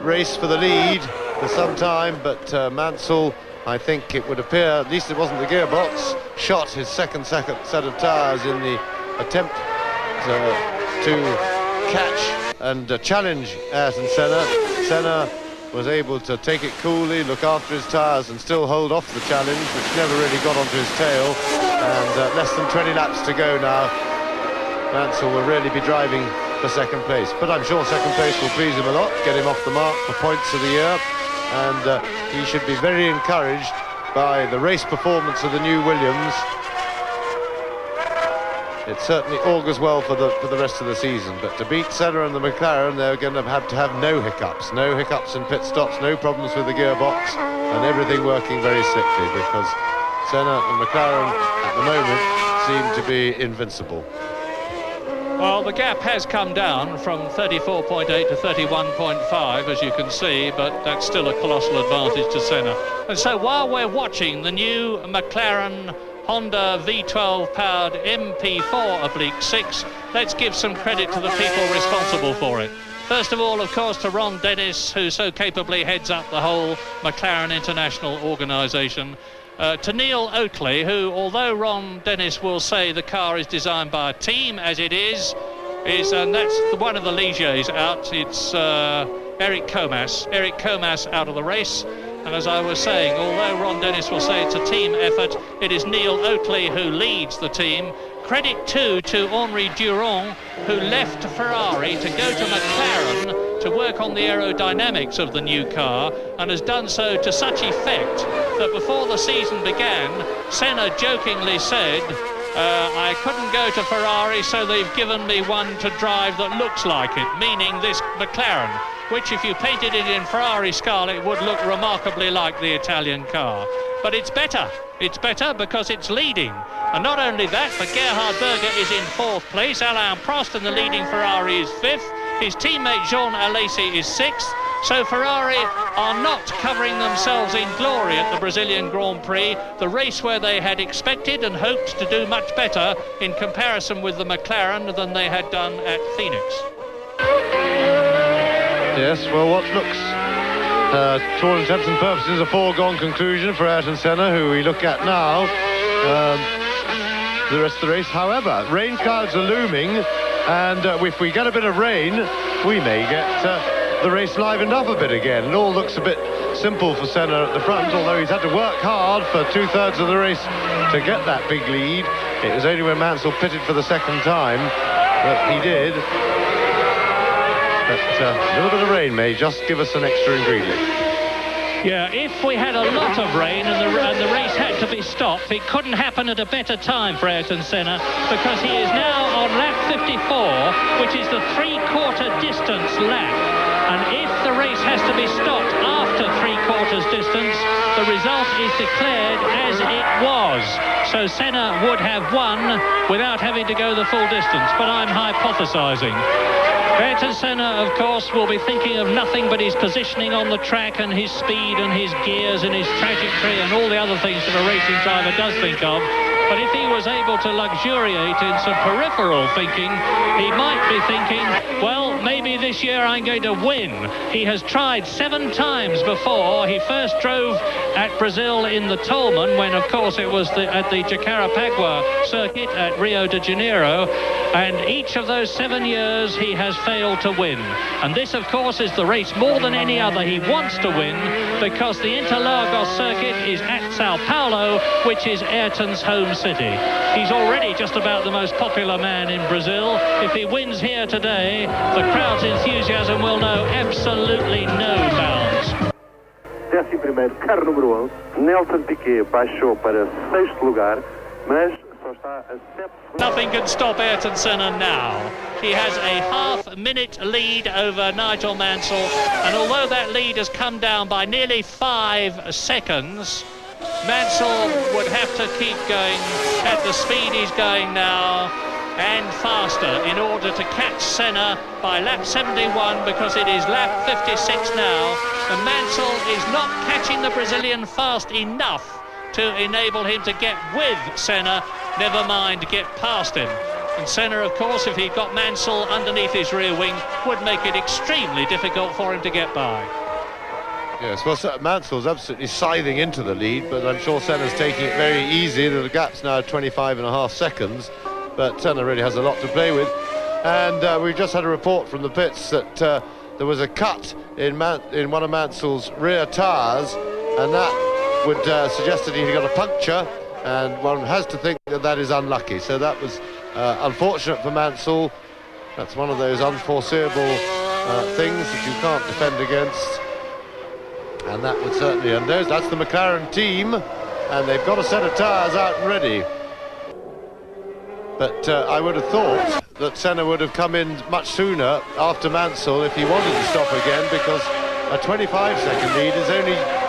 race for the lead for some time, but Mansell, I think it would appear, at least it wasn't the gearbox, shot his second set of tyres in the attempt to catch and challenge Ayrton Senna. Senna was able to take it coolly, look after his tyres and still hold off the challenge, which never really got onto his tail. And less than 20 laps to go now. Mansell will really be driving for second place. But I'm sure second place will please him a lot, get him off the mark for points of the year. And he should be very encouraged by the race performance of the new Williams. It certainly augurs well for the rest of the season, but to beat Senna and the McLaren, they're going to have no hiccups in pit stops, no problems with the gearbox, and everything working very slickly, because Senna and McLaren at the moment seem to be invincible. Well, the gap has come down from 34.8 to 31.5, as you can see, but that's still a colossal advantage to Senna. And so while we're watching the new McLaren Honda V12 powered MP4/6, let's give some credit to the people responsible for it. First of all, of course, to Ron Dennis, who so capably heads up the whole McLaren International organisation. To Neil Oakley, who, although Ron Dennis will say the car is designed by a team, as it is, and that's one of the Ligiers out. It's Eric Comas. Eric Comas out of the race. And as I was saying, although Ron Dennis will say it's a team effort, it is Neil Oatley who leads the team. Credit too to Henri Durand, who left Ferrari to go to McLaren to work on the aerodynamics of the new car, and has done so to such effect that before the season began, Senna jokingly said, I couldn't go to Ferrari, so they've given me one to drive that looks like it, meaning this McLaren, which if you painted it in Ferrari scarlet would look remarkably like the Italian car. But it's better. It's better because it's leading. And not only that, but Gerhard Berger is in 4th place. Alain Prost in the leading Ferrari is 5th. His teammate Jean Alesi is 6th. So Ferrari are not covering themselves in glory at the Brazilian Grand Prix, the race where they had expected and hoped to do much better in comparison with the McLaren than they had done at Phoenix. Yes, well, what looks, to all intents and purposes, a foregone conclusion for Ayrton Senna, who we look at now, the rest of the race. However, rain clouds are looming, and if we get a bit of rain, we may get the race livened up a bit again. It all looks a bit simple for Senna at the front, although he's had to work hard for 2/3 of the race to get that big lead. It was only when Mansell pitted for the second time that he did. But a little bit of rain may just give us an extra ingredient. Yeah, if we had a lot of rain and the race had to be stopped, it couldn't happen at a better time for Ayrton Senna, because he is now on lap 54, which is the 3/4 distance lap. And if the race has to be stopped after 3/4 distance, the result is declared as it was. So Senna would have won without having to go the full distance, but I'm hypothesising. Ayrton Senna, of course, will be thinking of nothing but his positioning on the track and his speed and his gears and his trajectory and all the other things that a racing driver does think of. But if he was able to luxuriate in some peripheral thinking, he might be thinking, well, maybe this year I'm going to win. He has tried 7 times before. He first drove at Brazil in the Tolman, when, of course, it was at the Jacarapagua circuit at Rio de Janeiro. And each of those 7 years, he has failed to win. And this, of course, is the race more than any other he wants to win, because the Interlagos circuit is at Sao Paulo, which is Ayrton's home city. He's already just about the most popular man in Brazil. If he wins here today, the crowd's enthusiasm will know absolutely no bounds. 11º, carro número 11. Nelson Piquet baixou para 6º lugar, mas só está a 7 segundos. Nothing can stop Ayrton Senna now. He has a half-minute lead over Nigel Mansell, and although that lead has come down by nearly 5 seconds, Mansell would have to keep going at the speed he's going now and faster in order to catch Senna by lap 71, because it is lap 56 now, and Mansell is not catching the Brazilian fast enough to enable him to get with Senna, never mind get past him. And Senna, of course, if he'd got Mansell underneath his rear wing, would make it extremely difficult for him to get by. Yes, well, Mansell's absolutely scything into the lead, but I'm sure Senna's taking it very easy. The gap's now 25.5 seconds, but Senna really has a lot to play with. And we've just had a report from the pits that there was a cut in one of Mansell's rear tyres, and that would suggest that he got a puncture, and one has to think that that is unlucky. So that was unfortunate for Mansell. That's one of those unforeseeable things that you can't defend against. And that would certainly, and that's the McLaren team, and they've got a set of tyres out and ready. But I would have thought that Senna would have come in much sooner after Mansell if he wanted to stop again, because a 25-second lead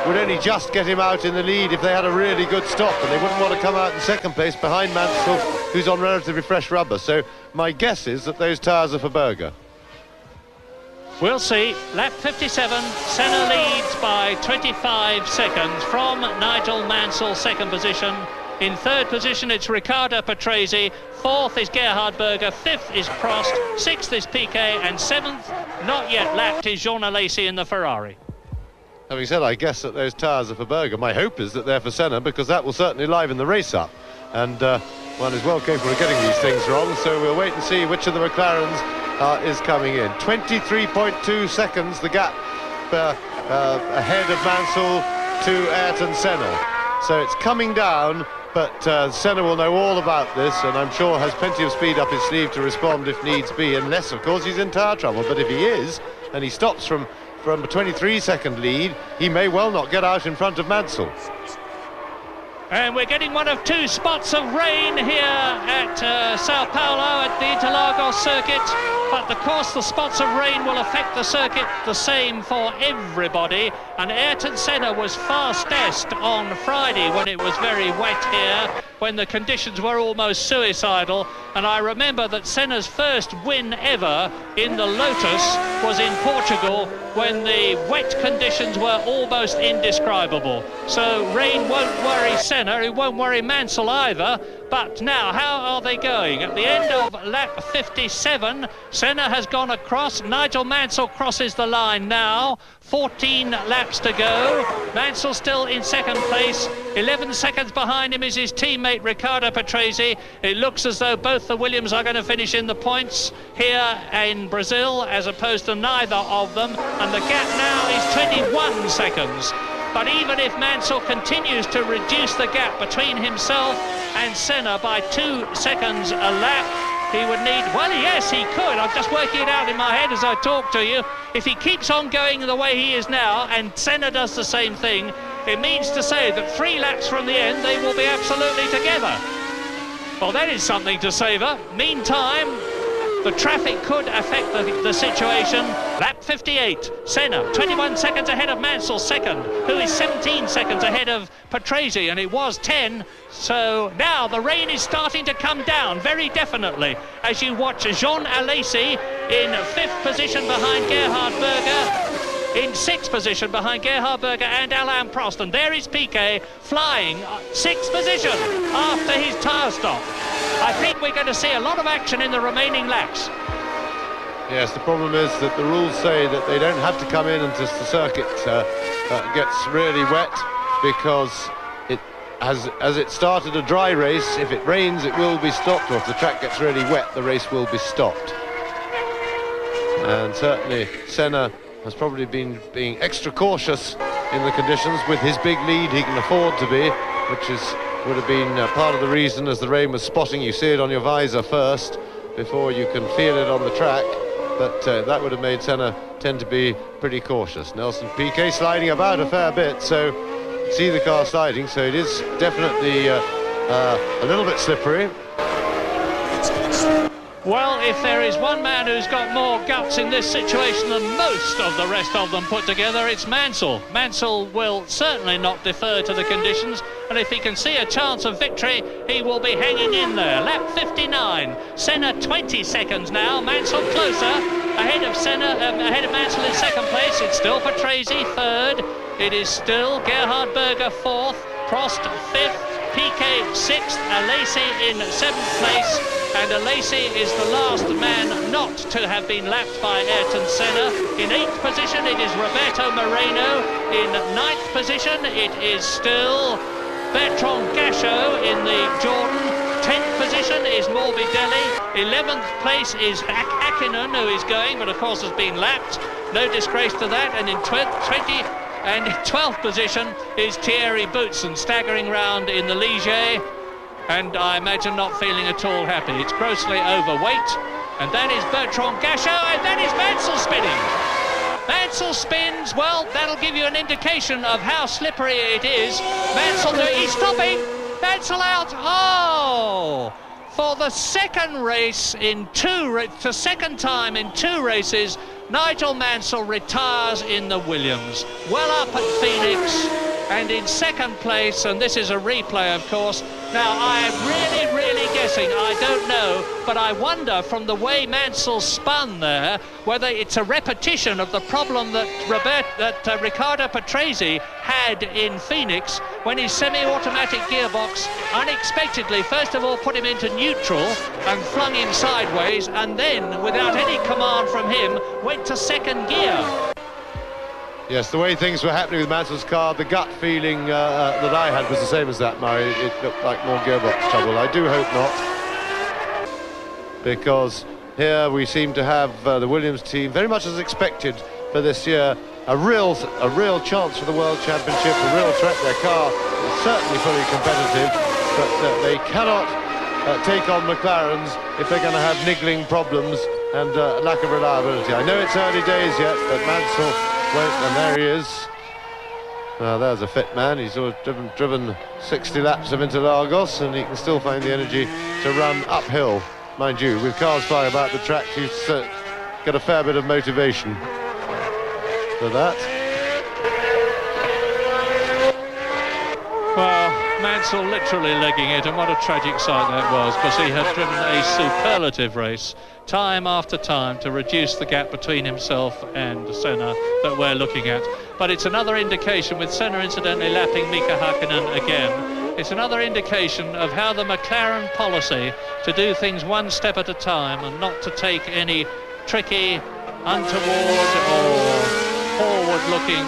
would only just get him out in the lead if they had a really good stop, and they wouldn't want to come out in second place behind Mansell, who's on relatively fresh rubber. So my guess is that those tyres are for Berger. We'll see. Lap 57, Senna leads by 25 seconds from Nigel Mansell, second position. In third position, it's Riccardo Patrese. Fourth is Gerhard Berger. Fifth is Prost. Sixth is Piquet. And seventh, not yet lapped, is Jean Alesi in the Ferrari. Having said, I guess that those tyres are for Berger. My hope is that they're for Senna, because that will certainly liven the race up. And one is well capable of getting these things wrong, so we'll wait and see which of the McLarens is coming in. 23.2 seconds, the gap ahead of Mansell to Ayrton Senna. So it's coming down, but Senna will know all about this, and I'm sure has plenty of speed up his sleeve to respond if needs be, unless, of course, he's in tyre trouble. But if he is, and he stops from a 23-second lead, he may well not get out in front of Mansell. And we're getting one of two spots of rain here at Sao Paulo at the Interlagos circuit. But of course the spots of rain will affect the circuit the same for everybody. And Ayrton Senna was fastest on Friday when it was very wet here, when the conditions were almost suicidal. And I remember that Senna's first win ever in the Lotus was in Portugal, when the wet conditions were almost indescribable. So rain won't worry Senna, it won't worry Mansell either. But now, how are they going? At the end of lap 57, Senna has gone across. Nigel Mansell crosses the line now. 14 laps to go. Mansell still in second place. 11 seconds behind him is his teammate Riccardo Patrese. It looks as though both the Williams are going to finish in the points here in Brazil, as opposed to neither of them. And the gap now is 21 seconds. But even if Mansell continues to reduce the gap between himself and Senna by 2 seconds a lap, he would need, well, yes, he could. I'm just working it out in my head as I talk to you. If he keeps on going the way he is now, and Senna does the same thing, it means to say that 3 laps from the end, they will be absolutely together. Well, that is something to savour. Meantime, the traffic could affect the situation. Lap 58, Senna, 21 seconds ahead of Mansell, second, who is 17 seconds ahead of Patrese, and it was 10. So now the rain is starting to come down very definitely as you watch Jean Alesi in 5th position behind Gerhard Berger, in 6th position behind Gerhard Berger and Alain Prost, and there is Piquet flying 6th position after his tyre stop. I think we're going to see a lot of action in the remaining laps. Yes, the problem is that the rules say that they don't have to come in until the circuit gets really wet, because as it started a dry race, if it rains it will be stopped, or if the track gets really wet the race will be stopped. And certainly Senna has probably been being extra cautious in the conditions. With his big lead he can afford to be, which would have been part of the reason, as the rain was spotting. You see it on your visor first before you can feel it on the track, but that would have made Senna tend to be pretty cautious. Nelson Piquet sliding about a fair bit, so see the car sliding, so it is definitely a little bit slippery. Well, if there is one man who's got more guts in this situation than most of the rest of them put together, it's Mansell. Mansell will certainly not defer to the conditions, and if he can see a chance of victory, he will be hanging in there. Lap 59, Senna 20 seconds now, Mansell closer, ahead of Mansell in second place. It's still Patrese third, it is still Gerhard Berger fourth, Prost fifth, Piquet 6th, Alesi in 7th place, and Alesi is the last man not to have been lapped by Ayrton Senna. In 8th position it is Roberto Moreno, in 9th position it is still Bertrand Gachot in the Jordan, 10th position is Morbidelli, 11th place is Hakkinen, who is going but of course has been lapped, no disgrace to that, and in 12th position is Thierry Boutsen, staggering round in the Ligier, and I imagine not feeling at all happy. It's grossly overweight, and that is Bertrand Gachot, and that is Mansell spinning. Mansell spins, well, that'll give you an indication of how slippery it is. Mansell, he's stopping, Mansell out, oh! For the second race second time in 2 races, Nigel Mansell retires in the Williams. Well up at Phoenix and in second place, and this is a replay of course. Now I'm really guessing, I don't know, but I wonder from the way Mansell spun there whether it's a repetition of the problem that Riccardo Patrese had in Phoenix when his semi-automatic gearbox unexpectedly first of all put him into neutral and flung him sideways, and then without any command from him went to second gear. Yes, the way things were happening with Mansell's car, the gut feeling that I had was the same as that, Murray. It looked like more gearbox trouble. I do hope not, because here we seem to have the Williams team, very much as expected for this year, a real chance for the World Championship, a real threat. Their car is certainly fully competitive, but they cannot take on McLaren's if they're going to have niggling problems and lack of reliability. I know it's early days yet, but Mansell won't, and there he is. There's a fit man. He's sort of driven 60 laps of Interlagos, and he can still find the energy to run uphill. Mind you, with cars flying about the track, he's got a fair bit of motivation for that. Well, Mansell literally legging it, and what a tragic sight that was, because he had driven a superlative race time after time to reduce the gap between himself and Senna that we're looking at. But it's another indication, with Senna incidentally lapping Mika Hakkinen again, it's another indication of how the McLaren policy to do things one step at a time and not to take any tricky, untoward or forward-looking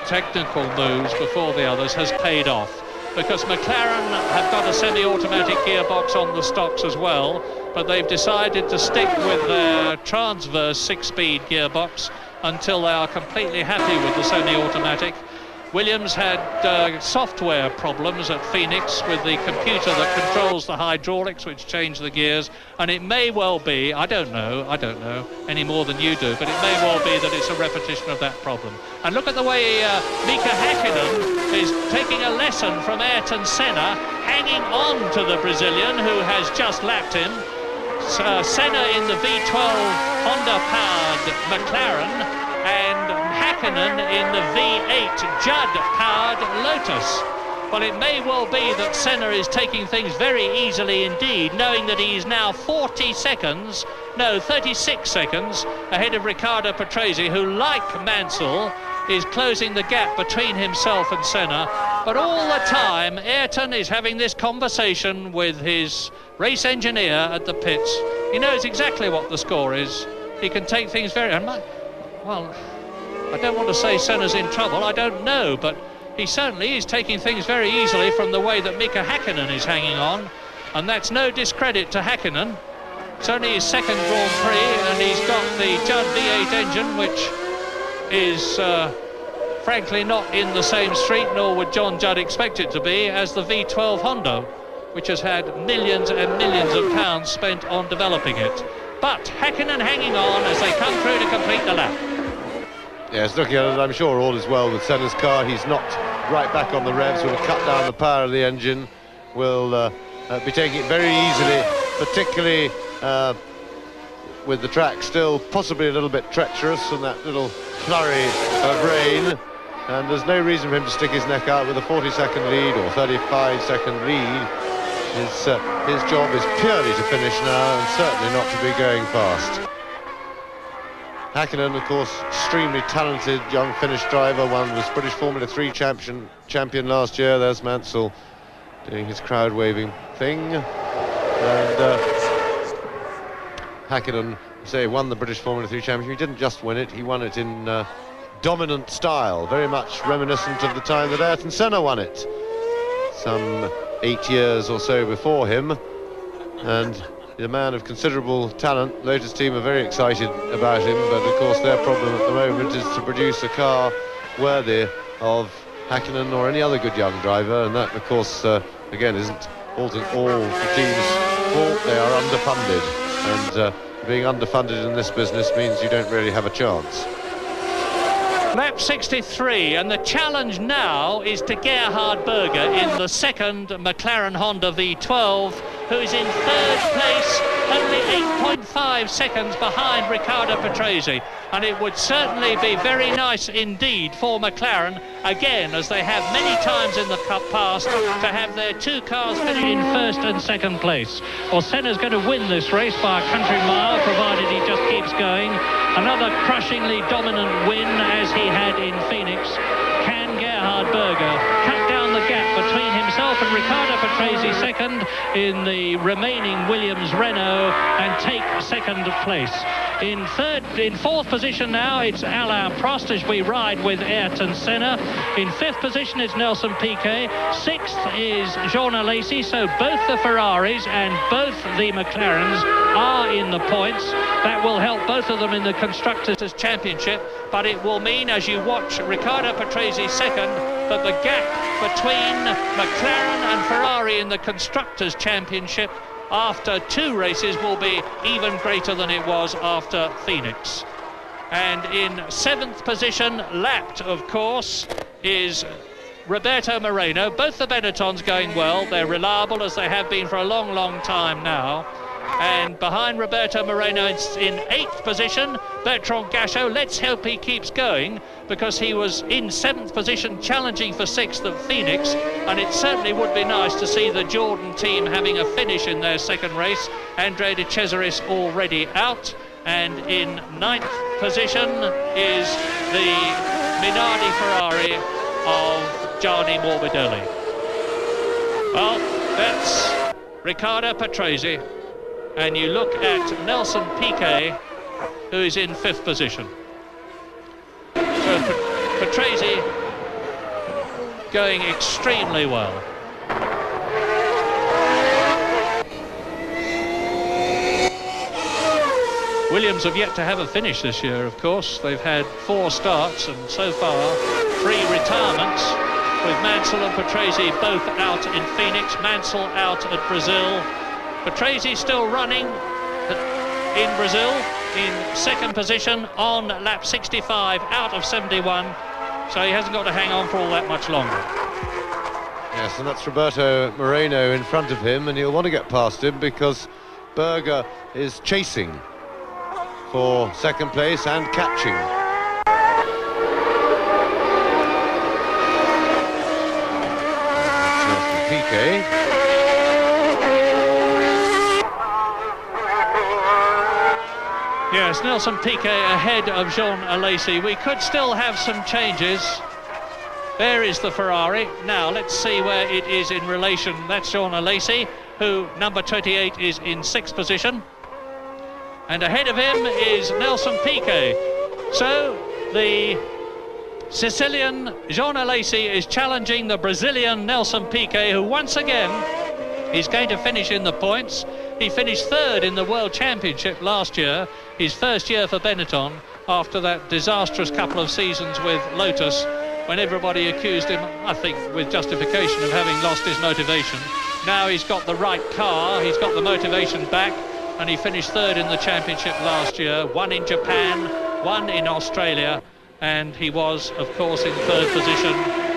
technical moves before the others has paid off, because McLaren have got a semi-automatic gearbox on the stocks as well, but they've decided to stick with their transverse 6-speed gearbox until they are completely happy with the semi-automatic. Williams had software problems at Phoenix with the computer that controls the hydraulics, which changed the gears, and it may well be, I don't know any more than you do, but it may well be that it's a repetition of that problem. And look at the way Mika Hakkinen is taking a lesson from Ayrton Senna, hanging on to the Brazilian who has just lapped him. Senna in the V12 Honda-powered McLaren, and Hakkinen in the V8 Judd-powered Lotus. Well, it may well be that Senna is taking things very easily indeed, knowing that he is now 36 seconds ahead of Riccardo Patrese, who, like Mansell, is closing the gap between himself and Senna. But all the time, Ayrton is having this conversation with his race engineer at the pits. He knows exactly what the score is. He can take things very... Well, I don't want to say Senna's in trouble, I don't know, but he certainly is taking things very easily from the way that Mika Hakkinen is hanging on, and that's no discredit to Hakkinen. It's only his second Grand Prix, and he's got the Judd V8 engine, which is frankly not in the same street, nor would John Judd expect it to be, as the V12 Honda, which has had millions and millions of pounds spent on developing it. But Hakkinen hanging on as they come through to complete the lap. Yes, looking at it, I'm sure all is well with Senna's car. He's not right back on the revs, will cut down the power of the engine, will be taking it very easily, particularly with the track still possibly a little bit treacherous and that little flurry of rain. And there's no reason for him to stick his neck out with a 40-second lead or 35-second lead. His job is purely to finish now, and certainly not to be going fast. Hakkinen, of course, extremely talented young Finnish driver, was British Formula 3 champion last year. There's Mansell doing his crowd waving thing. And Hakkinen, say, won the British Formula 3 championship. He didn't just win it, he won it in dominant style, very much reminiscent of the time that Ayrton Senna won it, some 8 years or so before him. And a man of considerable talent. Lotus team are very excited about him, but of course their problem at the moment is to produce a car worthy of Hakkinen or any other good young driver, and that of course again isn't all the team's fault. They are underfunded, and being underfunded in this business means you don't really have a chance. Lap 63, and the challenge now is to Gerhard Berger in the second McLaren Honda V12, who is in third place, only 8.5 seconds behind Riccardo Patrese. And it would certainly be very nice indeed for McLaren, again, as they have many times in the Cup past, to have their two cars finish in first and second place. Well, Senna's going to win this race by a country mile, provided he just keeps going. Another crushingly dominant win, as he had in Phoenix. Can Gerhard Berger cut down the gap between himself and Riccardo Patrese second in the remaining Williams Renault and take second place. In fourth position now, it's Alain Prost as we ride with Ayrton Senna. In fifth position is Nelson Piquet. Sixth is Jean Alesi. So both the Ferraris and both the McLarens are in the points. That will help both of them in the Constructors' Championship, but it will mean, as you watch Riccardo Patrese second, that the gap between McLaren and Ferrari in the Constructors' Championship after 2 races will be even greater than it was after Phoenix. And in 7th position, lapped of course, is Roberto Moreno. Both the Benettons going well. They're reliable as they have been for a long time now. And behind Roberto Moreno in 8th position, Bertrand Gachot. Let's hope he keeps going, because he was in 7th position challenging for 6th at Phoenix, and it certainly would be nice to see the Jordan team having a finish in their second race. Andrea De Cesaris already out, and in 9th position is the Minardi Ferrari of Gianni Morbidelli. Well, that's Riccardo Patrese. And you look at Nelson Piquet, who is in 5th position. So Patrese going extremely well. Williams have yet to have a finish this year, of course. They've had 4 starts and so far 3 retirements, with Mansell and Patrese both out in Phoenix. Mansell out at Brazil. Patrese still running in Brazil in 2nd position on lap 65 out of 71, so he hasn't got to hang on for all that much longer. Yes, and that's Roberto Moreno in front of him, and he'll want to get past him because Berger is chasing for 2nd place and catching. Nelson Piquet. Yes, Nelson Piquet ahead of Jean Alesi. We could still have some changes. There is the Ferrari. Now let's see where it is in relation. That's Jean Alesi, who number 28 is in 6th position. And ahead of him is Nelson Piquet. So the Sicilian Jean Alesi is challenging the Brazilian Nelson Piquet, who once again is going to finish in the points. He finished 3rd in the World Championship last year, his first year for Benetton, after that disastrous couple of seasons with Lotus, when everybody accused him, I think with justification, of having lost his motivation. Now he's got the right car, he's got the motivation back, and he finished 3rd in the championship last year, 1 in Japan, 1 in Australia, and he was, of course, in 3rd position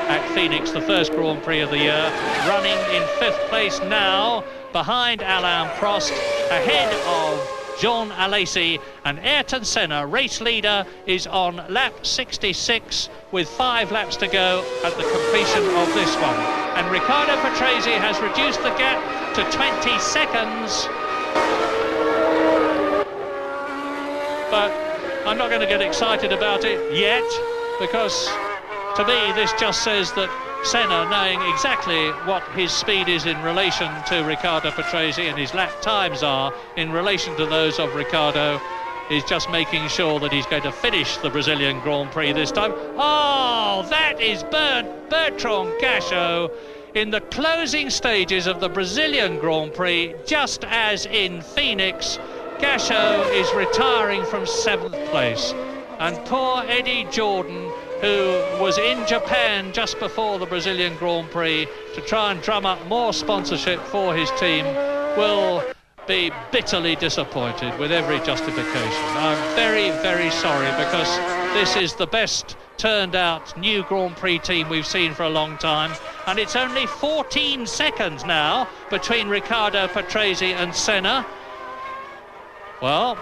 at Phoenix, the first Grand Prix of the year, running in 5th place now, behind Alain Prost, ahead of Jean Alesi, and Ayrton Senna, race leader, is on lap 66 with 5 laps to go at the completion of this one. And Riccardo Patrese has reduced the gap to 20 seconds. But I'm not going to get excited about it yet, because to me this just says that Senna, knowing exactly what his speed is in relation to Riccardo Patrese and his lap times are in relation to those of Riccardo, is just making sure that he's going to finish the Brazilian Grand Prix this time. Oh, that is Bertrand Gachot in the closing stages of the Brazilian Grand Prix, just as in Phoenix. Gachot is retiring from 7th place, and poor Eddie Jordan, who was in Japan just before the Brazilian Grand Prix to try and drum up more sponsorship for his team, will be bitterly disappointed with every justification. I'm very, very sorry, because this is the best turned out new Grand Prix team we've seen for a long time, and it's only 14 seconds now between Riccardo Patrese and Senna. Well,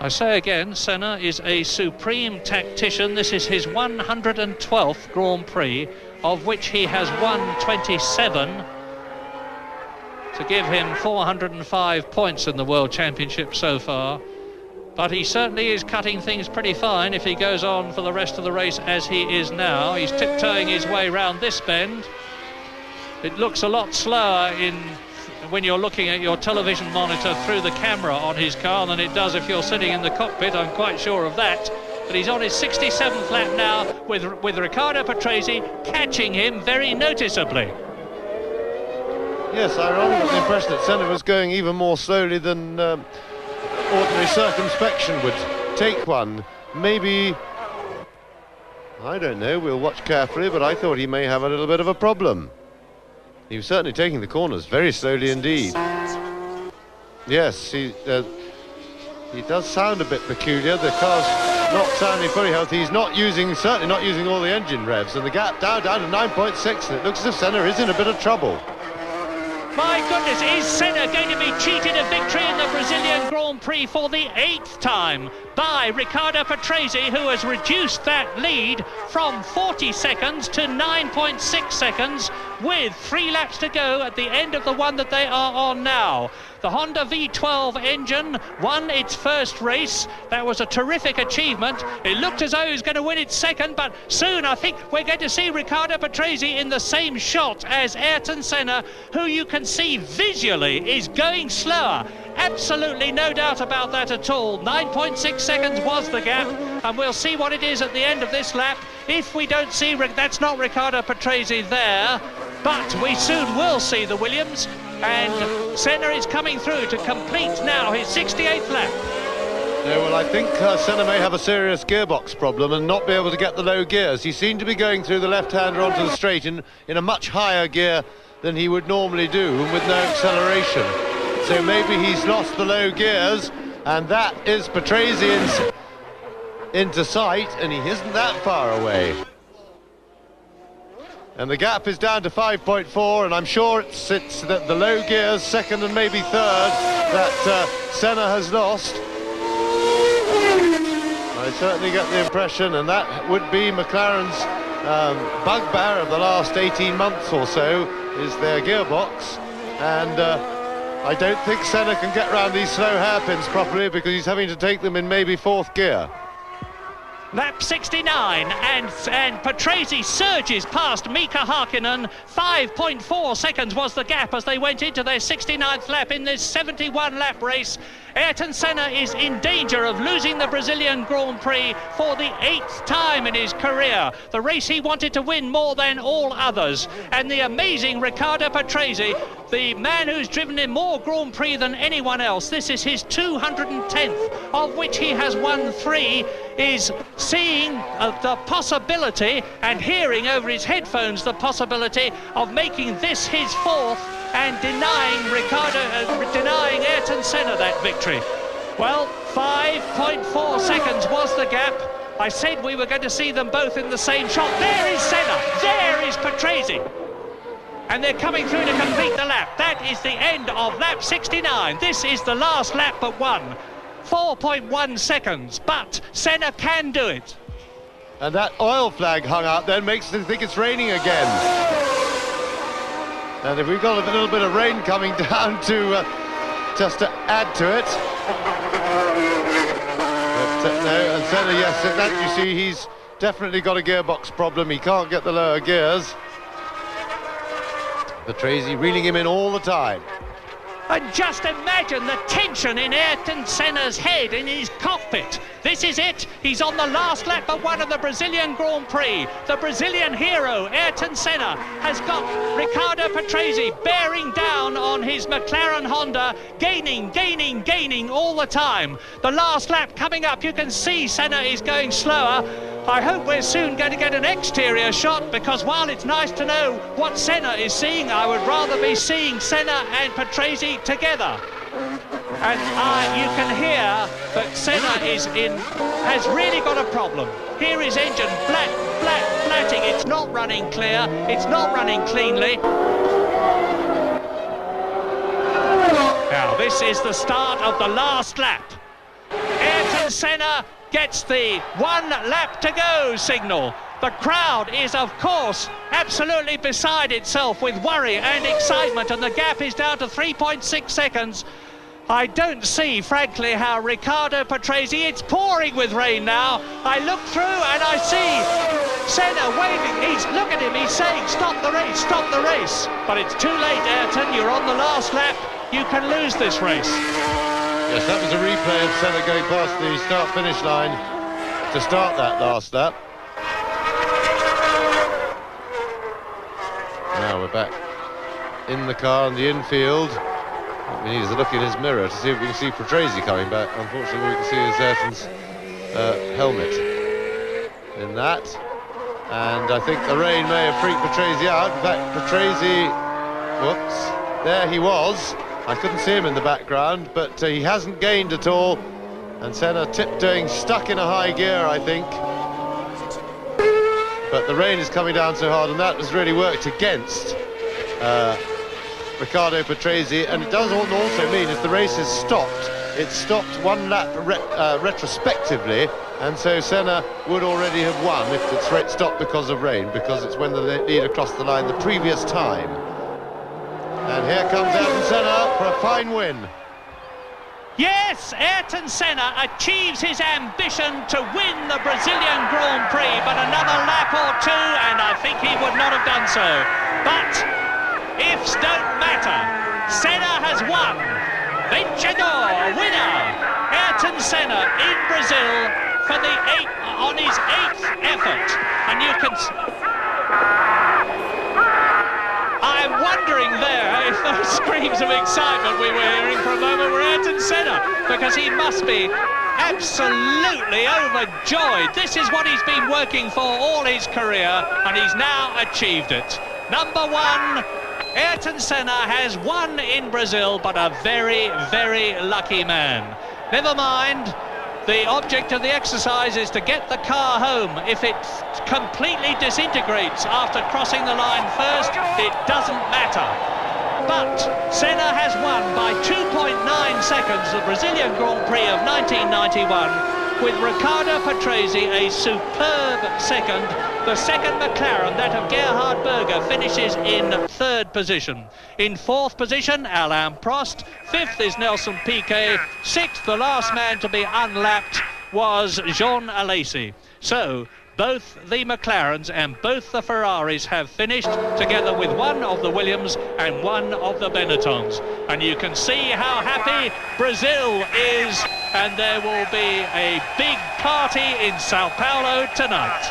I say again, Senna is a supreme tactician. This is his 112th Grand Prix, of which he has won 27, to give him 405 points in the World Championship so far. But he certainly is cutting things pretty fine if he goes on for the rest of the race as he is now. He's tiptoeing his way round this bend. it looks a lot slower when you're looking at your television monitor through the camera on his car than it does if you're sitting in the cockpit. I'm quite sure of that. But he's on his 67th lap now with Riccardo Patrese catching him very noticeably. Yes, I rather got the impression that Senna was going even more slowly than ordinary circumspection would take one. Maybe, I don't know, we'll watch carefully, but I thought he may have a little bit of a problem. He was certainly taking the corners very slowly indeed. Yes, he does sound a bit peculiar. The car's not sounding fully healthy. He's certainly not using all the engine revs, and the gap down to 9.6, and it looks as if Senna is in a bit of trouble. My goodness, is Senna going to be cheated of victory in the Brazilian Grand Prix for the 8th time by Riccardo Patrese, who has reduced that lead from 40 seconds to 9.6 seconds with 3 laps to go at the end of the one that they are on now. The Honda V12 engine won its first race. That was a terrific achievement. It looked as though he was going to win its second, but soon I think we're going to see Riccardo Patrese in the same shot as Ayrton Senna, who you can see visually is going slower. Absolutely no doubt about that at all. 9.6 seconds was the gap, and we'll see what it is at the end of this lap. If we don't see, that's not Riccardo Patrese there, but we soon will see the Williams, and Senna is coming through to complete now his 68th lap. Yeah, well, I think Senna may have a serious gearbox problem and not be able to get the low gears. He seemed to be going through the left-hander onto the straight in a much higher gear than he would normally do, and with no acceleration. So maybe he's lost the low gears, and that is Patrese into sight, and he isn't that far away. And the gap is down to 5.4, and I'm sure it's the low gears, second and maybe third, that Senna has lost. I certainly get the impression, and that would be McLaren's bugbear of the last 18 months or so, is their gearbox. And I don't think Senna can get round these slow hairpins properly, because he's having to take them in maybe 4th gear. Lap 69, and Patrese surges past Mika Hakkinen. 5.4 seconds was the gap as they went into their 69th lap in this 71-lap race. Ayrton Senna is in danger of losing the Brazilian Grand Prix for the 8th time in his career. The race he wanted to win more than all others. And the amazing Riccardo Patrese, the man who's driven in more Grand Prix than anyone else, this is his 210th, of which he has won 3, is seeing the possibility and hearing over his headphones the possibility of making this his 4th and denying Ayrton Senna that victory. Well, 5.4 seconds was the gap. I said we were going to see them both in the same shot. There is Senna, there is Patrese. And they're coming through to complete the lap. That is the end of lap 69. This is the last lap but one. 4.1 seconds, but Senna can do it. And that oil flag hung out then makes them think it's raining again. And if we've got a little bit of rain coming down to just to add to it. But, no, and Senna, yes, that you see, he's definitely got a gearbox problem. He can't get the lower gears. Patrese reeling him in all the time. And just imagine the tension in Ayrton Senna's head, in his cockpit. This is it. He's on the last lap but one of the Brazilian Grand Prix. The Brazilian hero, Ayrton Senna, has got Riccardo Patrese bearing down on his McLaren Honda, gaining all the time. The last lap coming up, you can see Senna is going slower. I hope we're soon going to get an exterior shot, because while it's nice to know what Senna is seeing, I would rather be seeing Senna and Patrese together. And you can hear that Senna has really got a problem. Here his engine flatting. It's not running clear. It's not running cleanly. Now this is the start of the last lap. Ayrton Senna gets the 1 lap to go signal. The crowd is, of course, absolutely beside itself with worry and excitement, and the gap is down to 3.6 seconds. I don't see, frankly, how Riccardo Patrese, it's pouring with rain now. I look through and I see Senna waving, look at him, he's saying stop the race, stop the race. But it's too late, Ayrton, you're on the last lap, you can lose this race. Yes, that was a replay of Senna going past the start-finish line to start that last lap. Now we're back in the car in the infield. What we need is a look in his mirror to see if we can see Prix coming back. Unfortunately, we can see is Ayrton's helmet in that. And I think the rain may have freaked Prix out. In fact, Prix, whoops, there he was. I couldn't see him in the background, but he hasn't gained at all. And Senna tiptoeing, stuck in a high gear, I think. But the rain is coming down so hard, and that has really worked against Riccardo Patrese. And it does also mean if the race is stopped, it's stopped one lap retrospectively, and so Senna would already have won if it's stopped because of rain, because it's when the lead across the line the previous time. And here comes Ayrton Senna for a fine win. Yes, Ayrton Senna achieves his ambition to win the Brazilian Grand Prix, but another lap or two and I think he would not have done so. But ifs don't matter. Senna has won. Vencedor, winner, Ayrton Senna in Brazil for on his 8th effort. And you can... I'm wondering there if those screams of excitement we were hearing for a moment were Ayrton Senna, because he must be absolutely overjoyed. This is what he's been working for all his career, and he's now achieved it. Number one, Ayrton Senna has won in Brazil, but a very, very lucky man. Never mind. The object of the exercise is to get the car home. If it completely disintegrates after crossing the line first, it doesn't matter. But Senna has won by 2.9 seconds the Brazilian Grand Prix of 1991, with Riccardo Patrese a superb second. The second McLaren, that of Gerhard Berger, finishes in 3rd position. In 4th position, Alain Prost. 5th is Nelson Piquet. 6th, the last man to be unlapped, was Jean Alesi. So, both the McLarens and both the Ferraris have finished, together with one of the Williams and one of the Benettons. And you can see how happy Brazil is, and there will be a big party in Sao Paulo tonight.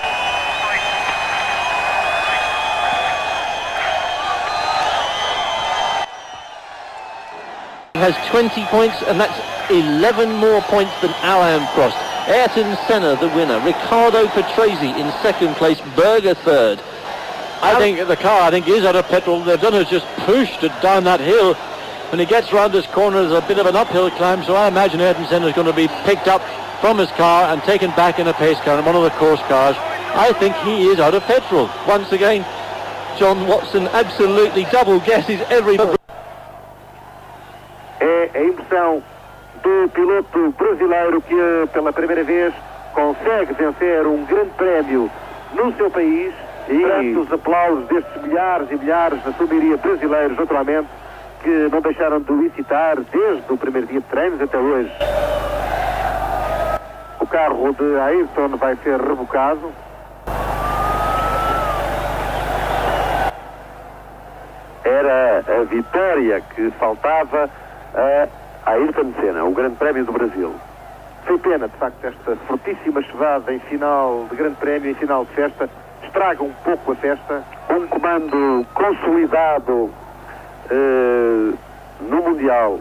Has 20 points, and that's 11 more points than Alain Prost. Ayrton Senna the winner, Riccardo Patrese in 2nd place, Berger 3rd. I think the car is out of petrol. They've done is just pushed it down that hill. When he gets round this corner, there's a bit of an uphill climb, so I imagine Ayrton Senna is going to be picked up from his car and taken back in a pace car, in one of the course cars. I think he is out of petrol. Once again, John Watson absolutely double guesses every... É a impressão do piloto brasileiro que pela primeira vez consegue vencer um grande prémio no seu país, e perante os aplausos destes milhares e milhares, na sua maioria brasileiros, naturalmente, que não deixaram de licitar desde o primeiro dia de treinos até hoje. O carro de Ayrton vai ser rebocado. Era a vitória que faltava a Ayrton Senna, o Grande Prémio do Brasil. Foi pena, de facto, esta fortíssima chuvada em final de Grande Prémio, em final de festa, estraga um pouco a festa. Um comando consolidado no Mundial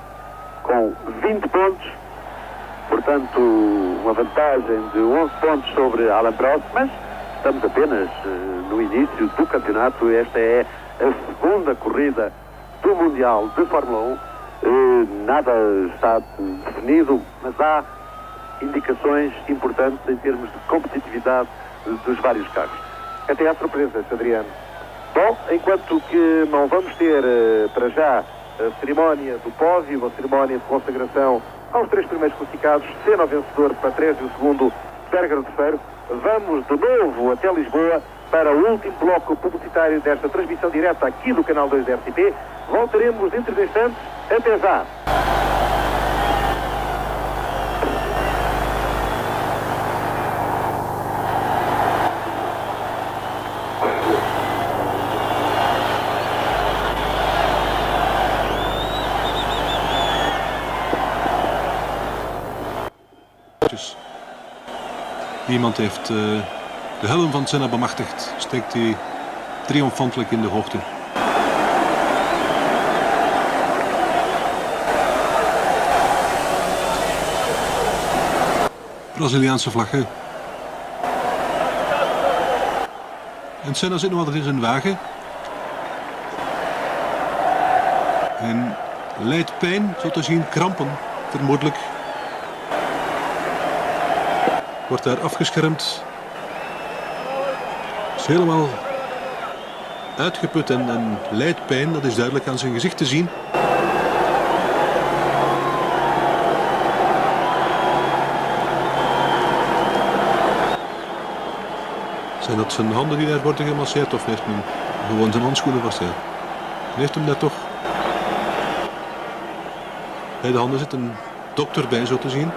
com 20 pontos, portanto uma vantagem de 11 pontos sobre Alain Prost, mas estamos apenas no início do campeonato. Esta é a 2ª corrida do Mundial de Fórmula 1. Nada está definido, mas há indicações importantes em termos de competitividade dos vários carros. Até há surpresas, Adriano. Bom, enquanto que não vamos ter para já a cerimónia do pódio, a cerimónia de consagração aos 3 primeiros classificados, Senna vencedor, Patrese o segundo, Berger o terceiro, vamos de novo até Lisboa para o último bloco publicitário desta transmissão direta aqui do canal 2 da RTP. Voltaremos dentro de instantes. Até já! Iemand heeft de helm van Senna bemachtigd. Steekt hij triomfantelijk in de hoogte. Braziliaanse vlaggen. En Senna zit nog altijd in zijn wagen. En lijdt pijn, zo te zien krampen, vermoedelijk. Wordt daar afgeschermd. Is helemaal uitgeput en lijdt pijn, dat is duidelijk aan zijn gezicht te zien. Zijn dat zijn handen die daar worden gemasseerd of heeft men gewoon zijn handschoenen vast? Ja. Heeft hem daar toch? Bij de handen zit een dokter bij, zo te zien.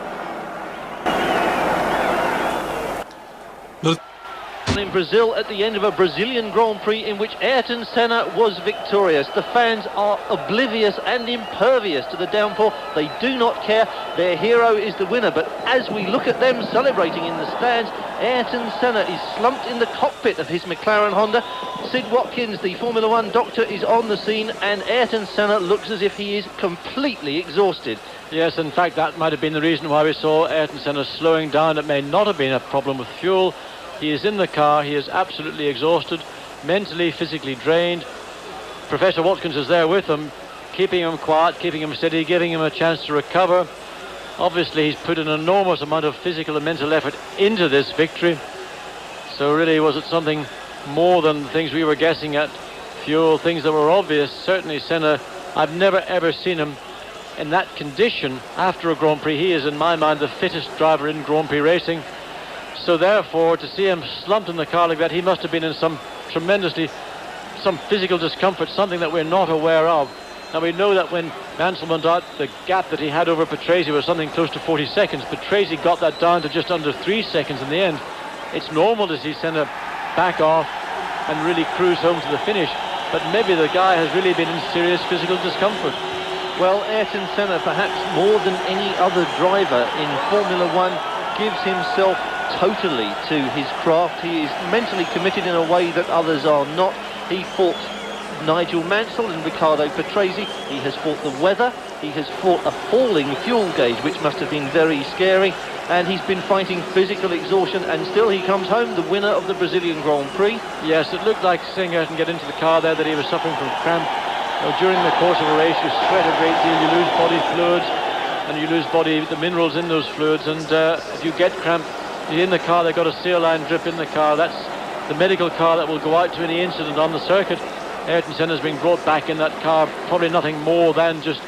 In Brazil at the end of a Brazilian Grand Prix in which Ayrton Senna was victorious. The fans are oblivious and impervious to the downpour. They do not care. Their hero is the winner. But as we look at them celebrating in the stands, Ayrton Senna is slumped in the cockpit of his McLaren Honda. Sid Watkins, the Formula One doctor, is on the scene, and Ayrton Senna looks as if he is completely exhausted. Yes, in fact, that might have been the reason why we saw Ayrton Senna slowing down. It may not have been a problem with fuel. He is in the car, he is absolutely exhausted, mentally, physically drained. Professor Watkins is there with him, keeping him quiet, keeping him steady, giving him a chance to recover. Obviously, he's put an enormous amount of physical and mental effort into this victory. So really, was it something more than things we were guessing at? Fuel, things that were obvious. Certainly Senna, I've never ever seen him in that condition after a Grand Prix. He is, in my mind, the fittest driver in Grand Prix racing. So therefore, to see him slumped in the car like that, he must have been in some physical discomfort, something that we're not aware of. Now we know that when Mansell went out, the gap that he had over Prix was something close to 40 seconds. Prix got that down to just under 3 seconds in the end. It's normal to see Senna back off and really cruise home to the finish, but maybe the guy has really been in serious physical discomfort. Well, Ayrton Senna, perhaps more than any other driver in Formula One, gives himself totally to his craft. He is mentally committed in a way that others are not. He fought Nigel Mansell and Riccardo Patrese. He has fought the weather. He has fought a falling fuel gauge, which must have been very scary. And he's been fighting physical exhaustion, and still he comes home the winner of the Brazilian Grand Prix. Yes, it looked like seeing Ayrton get into the car there that he was suffering from cramp. During the course of a race, you sweat a great deal, you lose body fluids, and you lose the minerals in those fluids, and if you get cramp, you're in the car, they've got a saline drip in the car. That's the medical car that will go out to any incident on the circuit. Ayrton Senna has been brought back in that car, probably nothing more than just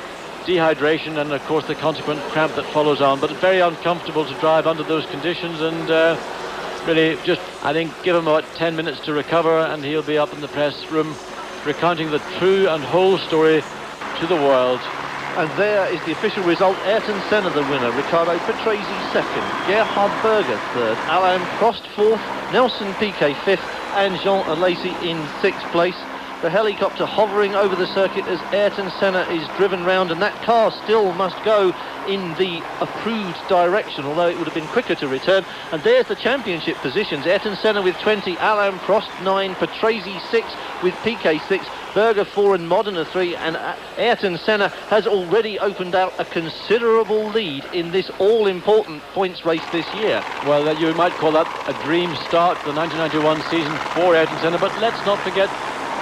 dehydration and of course the consequent cramp that follows on, but very uncomfortable to drive under those conditions, and really just, I think, give him about 10 minutes to recover and he'll be up in the press room recounting the true and whole story to the world. And there is the official result. Ayrton Senna the winner, Riccardo Patrese second, Gerhard Berger third, Alain Prost fourth, Nelson Piquet fifth, and Jean Alesi in sixth place. The helicopter hovering over the circuit as Ayrton Senna is driven round, and that car still must go in the approved direction, although it would have been quicker to return. And there's the championship positions. Ayrton Senna with 20, Alain Prost 9, Patrese 6 with Piquet 6, Berger 4 and Modena 3, and Ayrton Senna has already opened out a considerable lead in this all-important points race this year. Well, you might call that a dream start to the 1991 season for Ayrton Senna, but let's not forget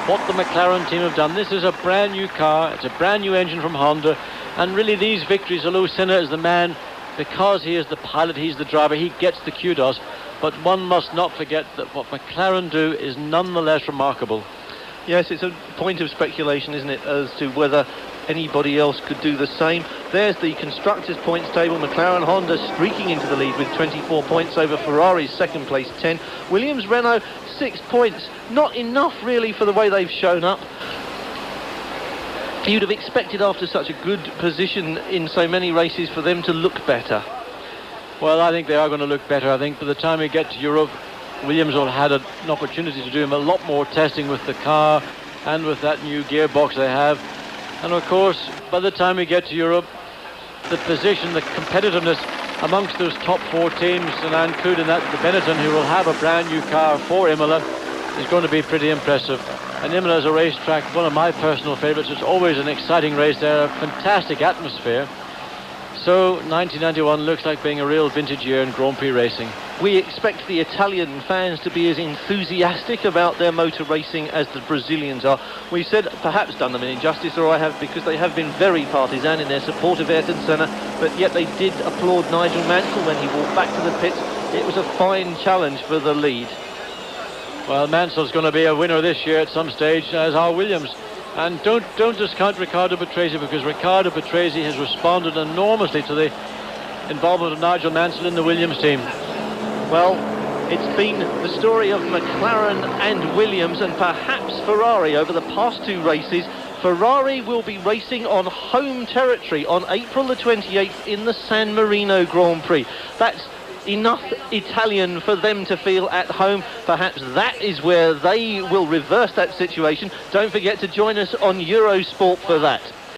what the McLaren team have done. This is a brand new car, it's a brand new engine from Honda, and really these victories, although Senna is the man, because he is the pilot, he's the driver, he gets the kudos, but one must not forget that what McLaren do is nonetheless remarkable. Yes, it's a point of speculation, isn't it, as to whether anybody else could do the same. There's the constructors' points table. McLaren Honda streaking into the lead with 24 points over Ferrari's second place 10. Williams Renault 6 points. Not enough really for the way they've shown up. You'd have expected after such a good position in so many races for them to look better. Well, I think they are going to look better. I think by the time we get to Europe, Williams will have had an opportunity to do a lot more testing with the car and with that new gearbox they have. And of course, by the time we get to Europe, the position, the competitiveness amongst those top 4 teams, and including that the Benetton, who will have a brand new car for Imola, is going to be pretty impressive. And Imola is a racetrack, one of my personal favourites. It's always an exciting race there, a fantastic atmosphere. So 1991 looks like being a real vintage year in Grand Prix racing. We expect the Italian fans to be as enthusiastic about their motor racing as the Brazilians are. We've said, perhaps done them an injustice, or I have, because they have been very partisan in their support of Ayrton Senna, but yet they did applaud Nigel Mansell when he walked back to the pits. It was a fine challenge for the lead. Well, Mansell's going to be a winner this year at some stage, as are Williams. And don't discount Riccardo Patrese, because Riccardo Patrese has responded enormously to the involvement of Nigel Mansell in the Williams team. Well, it's been the story of McLaren and Williams, and perhaps Ferrari over the past 2 races. Ferrari will be racing on home territory on April the 28th in the San Marino Grand Prix. That's enough Italian for them to feel at home. Perhaps that is where they will reverse that situation. Don't forget to join us on Eurosport for that.